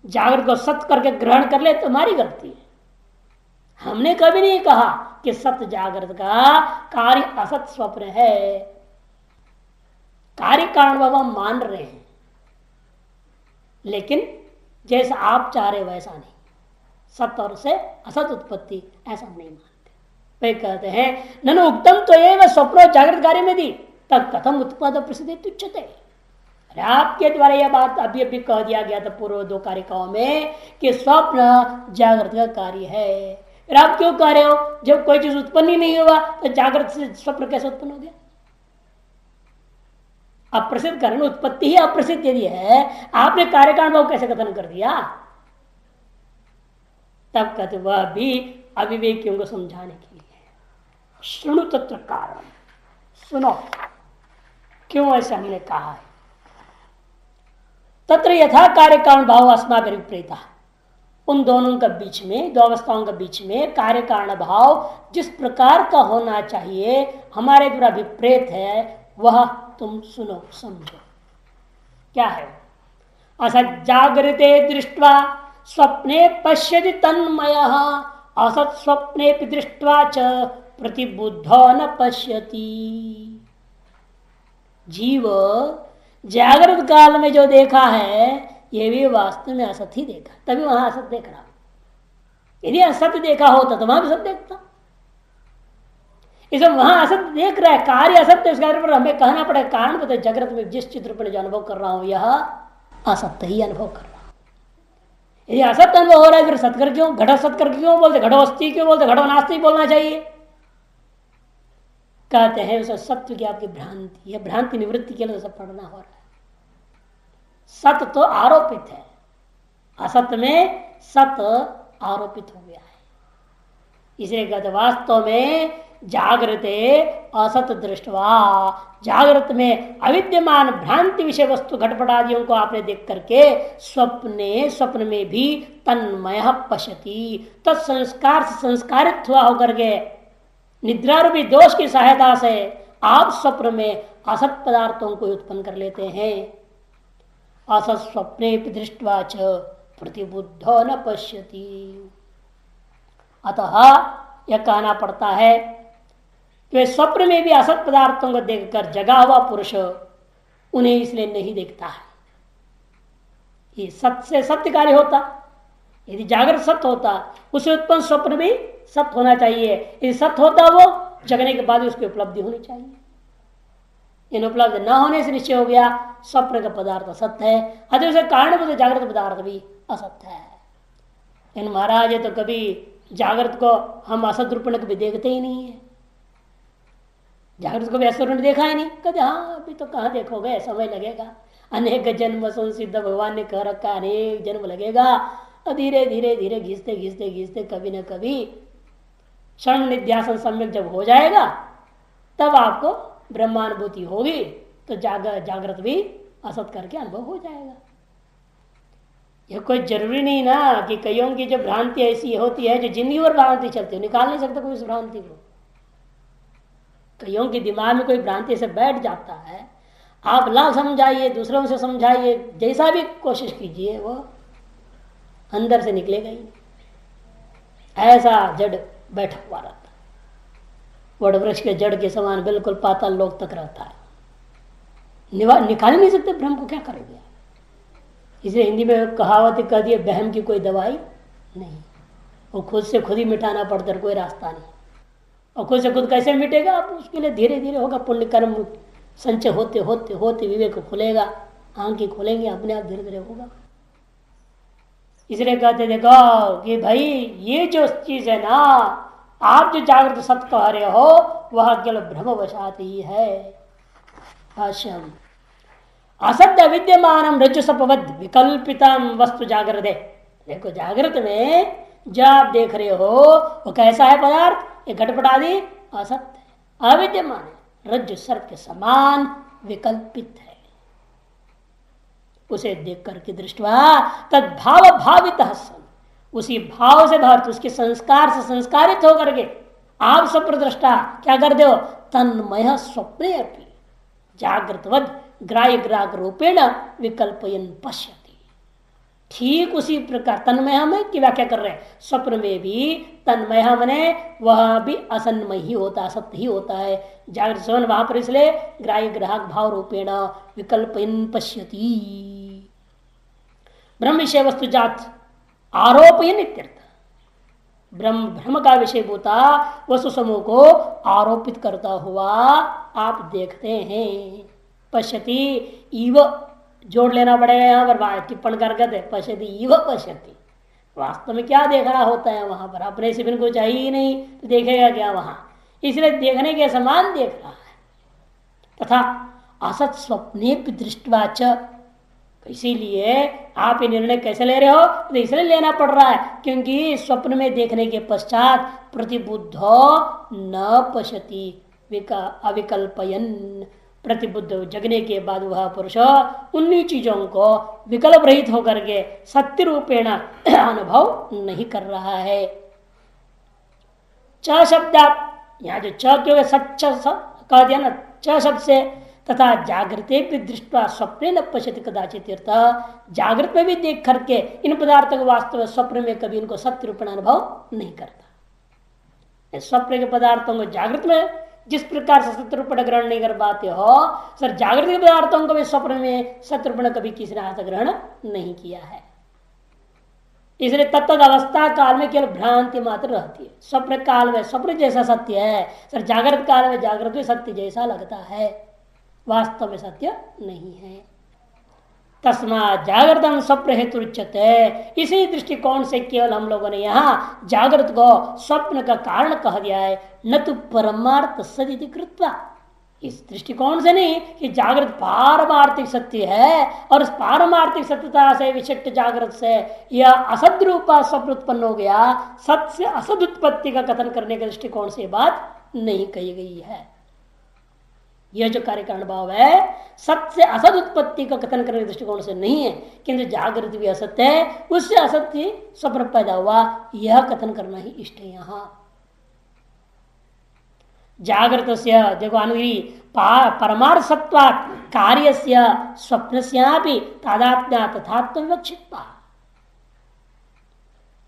जागृत को सत्य करके ग्रहण कर ले तुम्हारी गलती है। हमने कभी नहीं कहा कि सत्य जागृत का कार्य असत स्वप्न है। कार्य कारण बाबा मान रहे हैं, लेकिन जैसा आप चाह रहे वैसा नहीं, सत्य और से असत उत्पत्ति ऐसा नहीं मानते। वे कहते हैं ननु उक्तम तो ये स्वप्नो जागृत कार्य में दी तब कथम उत्पाद प्रसिद्धि तुच्छते। आपके द्वारा यह बात अभी अभी कह दिया गया था पूर्व दो कारिकाओं में कि स्वप्न जागृत का कार्य है। फिर आप क्यों कह रहे हो, जब कोई चीज उत्पन्न ही नहीं हुआ तो जागृत से स्वप्न कैसे उत्पन्न हो गया। अप्रसिद्ध कारण उत्पत्ति ही अप्रसिद्ध यदि है, आपने कार्यकारण भाव कैसे कथन कर दिया। तब कहते वह भी अविवेकियों को समझाने के लिए श्रृणु तत्व कारण, सुनो क्यों ऐसा हमने कहा है। तत्र यथा कार्य कारण भाव अस्मा विपरीता, उन दोनों के बीच में, दो अवस्थाओं के बीच में कार्य कारण भाव जिस प्रकार का होना चाहिए हमारे द्वारा विपरीत है, वह तुम सुनो समझो। क्या है, असत जागृते दृष्ट्वा स्वप्ने पश्यति तन्मयः असत स्वप्ने दृष्ट्वा च प्रतिबुद्धो न पश्यति। जीव जागृत काल में जो देखा है ये भी वास्तव में असत ही देखा, तभी वहां असत देख रहा। यदि असत्य देखा होता तो वहां भी असत देखता। इसमें वहां असत देख रहा है, कार्य असत्य, इस कार्य पर हमें कहना पड़ेगा कारण पता। जागृत में जिस चित्र पर जो अनुभव कर रहा हूं यह असत्य ही अनुभव कर रहा हूं। यदि असत्य अनुभव हो रहा है फिर सत्कर क्यों, घट सत्कर क्यों बोलते, घटो अस्थि क्यों बोलते, घटो नास्ति बोलना चाहिए। कहते हैं उसे सत्य की आपकी भ्रांति है, भ्रांति निवृत्ति के लिए सब पढ़ना हो रहा है। सत्य तो आरोपित है, असत्य में सत्य आरोपित हो गया है। इसलिए कहते वास्तव में जागृते असत दृष्टवा, जागृत में अविद्यमान भ्रांति विषय वस्तु घटपटादियों को आपने देख करके स्वप्न में भी तन्मय पश्यति, तत्संस्कार से संस्कारित हुआ होकर के निद्रा रूपी दोष की सहायता से आप स्वप्न में असत पदार्थों को उत्पन्न कर लेते हैं। असत स्वप्ने दृष्टवा च प्रतिबुद्धो न पश्यति। अतः यह कहना पड़ता है कि स्वप्न में भी असत पदार्थों को देखकर जगा हुआ पुरुष उन्हें इसलिए नहीं देखता है। ये सत्य से सत्य कार्य होता, यदि जागृत सत्य होता उसे उत्पन्न स्वप्न भी सत्य होना चाहिए। यदि सत्य होता वो जगने के बाद उसकी उपलब्धि होनी चाहिए। इन उपलब्ध न होने से निश्चय हो गया स्वप्न का पदार्थ असत्य है, अतः उसे कारणभूत जागृत पदार्थ भी असत्य है। इन महाराज तो कभी जागृत को हम असत रूप में कभी देखते ही नहीं है। जागृत को भी असत रूप में देखा ही नहीं, कहते हाँ अभी तो कहाँ देखोगे, समय लगेगा, अनेक जन्म संसिद्ध भगवान ने कह रखा अनेक जन्म लगेगा। और धीरे धीरे धीरे घिसते घिसते घिसते कभी न कभी क्षण निध्यासन सम्यक जब हो जाएगा तब आपको ब्रह्मानुभूति होगी, तो जागृत भी असत करके अनुभव हो जाएगा। यह कोई जरूरी नहीं ना कि कईयों की जो भ्रांति ऐसी होती है जो जिंदगी भर भ्रांति चलती है, निकाल नहीं सकता कोई उस भ्रांति को। कईयों के दिमाग में कोई भ्रांति से बैठ जाता है, आप लाख समझाइए, दूसरों से समझाइए, जैसा भी कोशिश कीजिए वो अंदर से निकलेगा ही नहीं। ऐसा जड़ बैठा हुआ रहता है, वड वृक्ष के जड़ के समान बिल्कुल पाताल लोक तक रहता है, निकाल नहीं सकते भ्रम को, क्या करेंगे। इसे हिंदी में कहावत कह दिए, बहम की कोई दवाई नहीं, वो खुद से खुद ही मिटाना पड़ता है, कोई रास्ता नहीं। और खुद से खुद कैसे मिटेगा, आप उसके लिए धीरे धीरे होगा, पुण्य कर्म संचय होते होते होते विवेक खुलेगा, आंखें खुलेंगे अपने आप, धीरे धीरे होगा। इसलिए कहते देखो कि भाई ये जो चीज है ना, आप जो जागृत सत्य कह रहे हो वह केवल भ्रमवशात ही है। भाष्यम असत्य विद्यमान रज्जु सपवद विकल्पितम वस्तु जागृत है। देखो जागृत में जो आप देख रहे हो वो कैसा है पदार्थ, ये घटपट आदि असत्य है, अविद्यमान है, रज्जु सर्प के समान विकल्पित है। उसे देख करके दृष्टवा तद भाव भावित सन, उसी भाव से भावित, उसके संस्कार से संस्कारित होकर के आप स्वप्न दृष्टा क्या कर दो, तन्मय स्वप्ने अपि जागृतवद ग्राह्य ग्राहक रूपेण विकल्पयन पश्यति। ठीक उसी प्रकार तन्मय में की व्याख्या कर रहे हैं, स्वप्न में भी तन्मय मने वह भी असन्मय ही होता, असत्य ही होता है। जागृत स्वप्न वहां पर इसलिए ग्राह्य ग्राहक भाव रूपेण विकल्पयन पश्यति। ब्रह्म विषय वस्तु जात आरोपयन इत्यर्थ, ब्रह्म का विषय होता वस्तु समूह को आरोपित करता हुआ आप देखते हैं। पश्यति इव जोड़ लेना पड़ेगा यहाँ पर, टिप्पण करके पश्यति इव पश्यति, वास्तव में क्या देख रहा होता है वहां पर, अपने से बिन कुछ है ही नहीं तो देखेगा क्या वहां, इसलिए देखने के समान देख रहा है। तथा असत स्वप्ने दृष्टवाच, इसीलिए आप ये निर्णय कैसे ले रहे हो, तो इसलिए लेना पड़ रहा है क्योंकि स्वप्न में देखने के पश्चात प्रतिबुद्धो न पश्यति अविकल्पयन, प्रतिबुद्ध जगने के बाद वह पुरुष उन्हीं चीजों को विकल्प रहित होकर के सत्य रूपेण अनुभव नहीं कर रहा है। च शब्दात, यहाँ जो च क्यों सच कह दिया ना, च शब्द से, तथा जागृते भी दृष्टवा स्वप्ने न पश्यति कदाचित, जागृत में भी देख करके इन पदार्थों को वास्तव स्वप्न में कभी इनको सत्य रूपेण अनुभव नहीं करता। स्वप्न के पदार्थों को जागृत में जिस प्रकार से सत्य रूप ग्रहण नहीं कर पाते हो, सर जागृत के पदार्थों को भी स्वप्न में सत्य रूप कभी किसी ने आज ग्रहण नहीं किया है। इसलिए तत्त अवस्था काल में केवल भ्रांति मात्र रहती है, स्वप्न काल में स्वप्न जैसा सत्य है, सर जागृत काल में जागृत भी सत्य जैसा लगता है, वास्तव में सत्य नहीं है। तस्मा जागृतम स्वप्न हेतु उच्यते, इसी दृष्टिकोण से केवल हम लोगों ने यहाँ जागृत को स्वप्न का कारण कह दिया है, न तो परमार्थ सदिति कृत्वा, इस दृष्टिकोण से नहीं कि जागृत पारमार्थिक सत्य है और उस पारमार्थिक सत्यता से विशिष्ट जागृत से यह असद रूपा स्वप्न उत्पन्न हो गया, सत्य से असद उत्पत्ति का कथन करने के दृष्टिकोण से बात नहीं कही गई है। यह जो कार्य कारण भाव है सत से असत उत्पत्ति का कथन करने के दृष्टिकोण से नहीं है, किंतु जागृत भी असत्य है, उससे असत्य स्वप्न पैदा हुआ, यह कथन करना ही इष्ट है। यहां जागृत से देखो अनुगिरी परमार्थ सत्वात् कार्य स्वप्न से तादात्म्य तथात्म विवक्षित,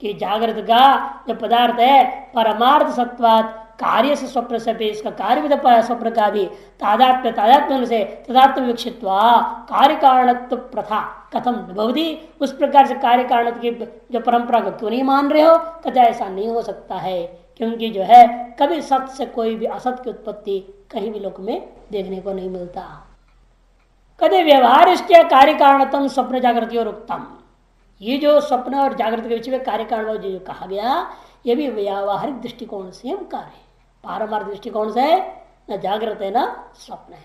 कि जागृत का जो पदार्थ है परमार्थ सत्वात् कार्य से स्वप्न से भी, इसका कार्य विद स्वप्न का भी तादात्म्य से तदात्म विवक्षित कार्य कारणत्व प्रथा कथम भवती, उस प्रकार से कार्य कारण की जो परंपरा को क्यों नहीं मान रहे हो, कथा ऐसा नहीं हो सकता है, क्योंकि जो है कभी सत्य से कोई भी असत की उत्पत्ति कहीं भी लोक में देखने को नहीं मिलता। कभी व्यवहार कार्य कारणतम स्वप्न जागृति और उत्तम, ये जो स्वप्न और जागृत के बीच में कार्य कारण जो कहा गया, ये भी व्यावहारिक दृष्टिकोण से हम कार्य है, पारमार्थ दृष्टिकोण से न जागृत है न स्वप्न है।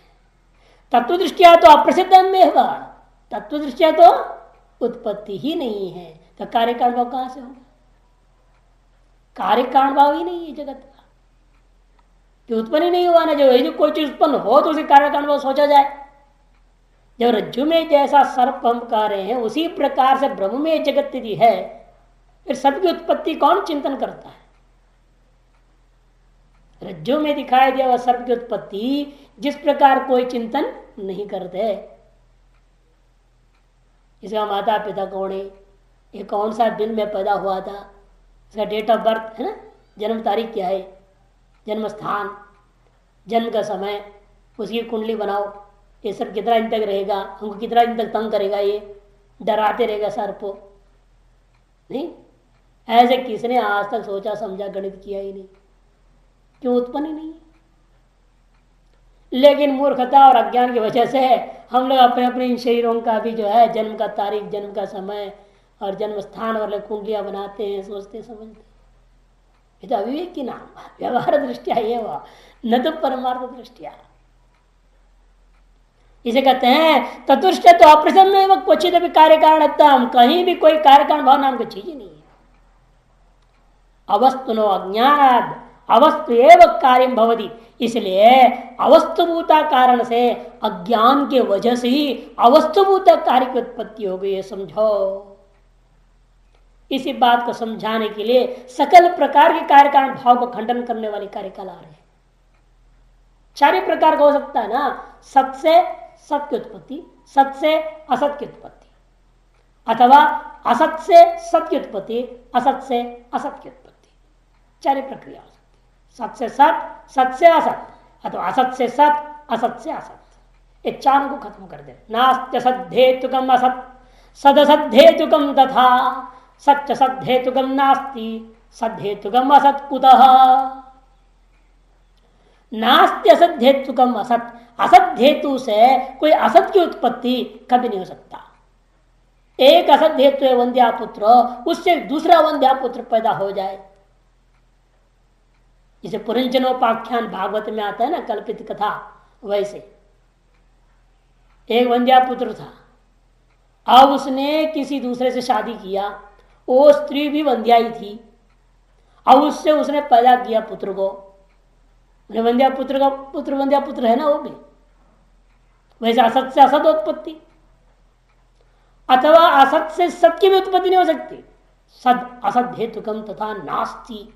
तत्व दृष्टिया तो अप्रसिद्ध में हुआ, तत्व दृष्टिया तो उत्पत्ति ही नहीं है, तो कार्य कारण भाव कहां से होगा? कार्य कारण भाव ही नहीं है जगत का, जो उत्पन्न ही नहीं हुआ ना। जो कोई चीज उत्पन्न हो तो उसे कार्य कारण भाव सोचा जाए। जब रज्जु में जैसा सर्प हम कह रहे हैं, उसी प्रकार से ब्रह्म में जगत यदि है, फिर सबकी उत्पत्ति कौन चिंतन करता है? रज्जु में दिखाई दिया वह सर्प की उत्पत्ति जिस प्रकार कोई चिंतन नहीं करते। इसका माता पिता कौन है, ये कौन सा दिन में पैदा हुआ था, इसका डेट ऑफ बर्थ है ना, जन्म तारीख क्या है, जन्म स्थान, जन्म का समय, उसकी कुंडली बनाओ, ये सब कितना दिन तक रहेगा, हमको कितना दिन तक तंग करेगा, ये डराते रहेगा सर्प को नहीं। ऐसे किसने आज तक सोचा समझा गणित किया ही नहीं, क्यों उत्पन्न ही नहीं है। लेकिन मूर्खता और अज्ञान की वजह से हम लोग अपने अपने इन शरीरों का भी जो है जन्म का तारीख, जन्म का समय और जन्म स्थान वाले कुंडलियां बनाते हैं, सोचते समझते। ये तो अविवेक की नाम, व्यवहार दृष्टिया ये हुआ, न तो परमार्थ दृष्टिया। इसे कहते हैं ततुष्ट तो अप्रसन्न क्वचित भी कार्य कारणत्म, कहीं भी कोई कार्य कारण भाव नाम की चीज ही नहीं है। अवस्तुनो अज्ञानाद अवस्तु एवं कार्य भवति, इसलिए अवस्तुभूता कारण से अज्ञान के वजह से ही अवस्तुभूता कार्य की उत्पत्ति हो गई है, समझो। इसी बात को समझाने के लिए सकल प्रकार के कार्य कारण भाव को खंडन करने वाली कार्य ला रहे हैं। चार प्रकार का हो सकता है ना, सत से सत की उत्पत्ति, सत से असत की उत्पत्ति, अथवा असत से सत की उत्पत्ति, असत से असत की उत्पत्ति, चार प्रक्रिया हो सकती है। सत से सत, सत से असत, अथवा असत से सत, असत से असत, ये चारों को खत्म कर दे। नास्त्य सद्धेतुकम असत सदसद्धेतुकम तथा सच सद्धेतुकम नास्ति सद्धेतुकम असत कुतः। नास्त्य असत हेतुकम असत, असत हेतु से कोई असत की उत्पत्ति कभी नहीं हो सकता। एक असत हेतु है वंद्या पुत्र, उससे दूसरा वंद्या पुत्र पैदा हो जाए। जिसे पुरंजनोपाख्यान भागवत में आता है ना, कल्पित कथा, वैसे एक वंद्या पुत्र था, अब उसने किसी दूसरे से शादी किया, वो स्त्री भी वंध्या ही थी, अब उससे उसने पैदा किया पुत्र को, वंध्या पुत्र का पुत्र वंध्या पुत्र है ना वो भी। वैसे असत से असत उत्पत्ति, अथवा असत से सत की भी उत्पत्ति नहीं हो सकती। सद असत हेतुकम तथा नास्ति,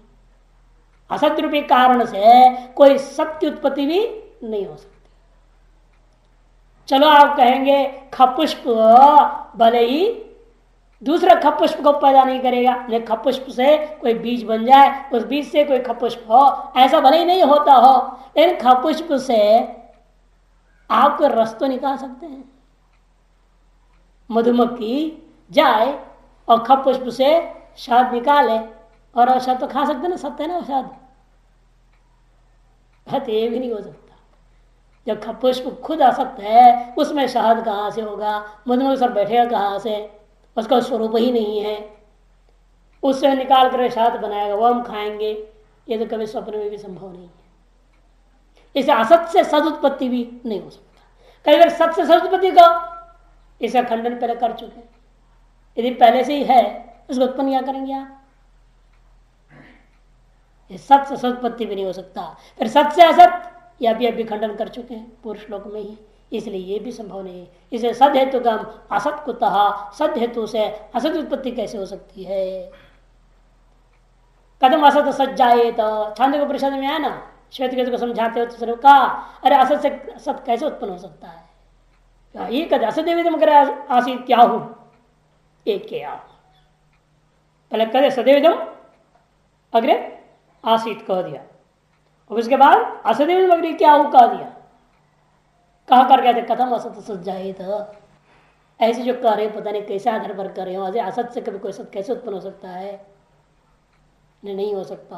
असत रूपी कारण से कोई सत की उत्पत्ति भी नहीं हो सकती। चलो आप कहेंगे खपुष्प भले ही दूसरा खपुष्प को पैदा नहीं करेगा, लेकिन खपुष्प से कोई बीज बन जाए, उस बीज से कोई खपुष्प हो, ऐसा भले ही नहीं होता हो, लेकिन खपुष्प से आप रस तो निकाल सकते हैं। मधुमक्खी जाए और खपुष्प से शहद निकाले और शहद तो खा सकते ना, सत्य है ना शहद, ये भी नहीं हो सकता। जब खपुष्प खुद असत्य है, उसमें शहद कहाँ से होगा, मधुमक्खी सर बैठेगा कहाँ से, उसका स्वरूप ही नहीं है, उससे निकाल कर शहद बनाएगा, वो हम खाएंगे, ये तो कभी स्वप्न में भी संभव नहीं है। इसे असत से सदुत्पत्ति भी नहीं हो सकता। कई बार सत से सदुत्पत्ति का इसका खंडन पहले कर चुके हैं। यदि पहले से ही है उसको उत्पन्न क्या करेंगे आप? ये सत से सत्पत्ति भी नहीं हो सकता। फिर सत से असत यह भी अभी खंडन कर चुके हैं पूर्व श्लोक में ही, इसलिए ये भी संभव नहीं है। इसे सद हेतु का असत कुतः, सद हेतु से असत उत्पत्ति कैसे हो सकती है? कदम असत सत जाए तो छांदोग्य परिषद में है ना, श्वेत केतु को समझाते हो तो कहा अरे असत से सत कैसे उत्पन्न हो सकता है? ये कहते असदेव मकर आसित क्या हूं, एक क्या पहले कहते सदैवदम अग्रे आसित कह दिया, और उसके बाद असदैव अग्रे क्या हूं कह दिया। कहा कर कहते कथम असत सत जाए तो, ऐसे जो कह रहे पता नहीं कैसे आधार पर कर रहे हो, असत से कभी कोई सत कैसे उत्पन्न हो सकता है? नहीं हो सकता।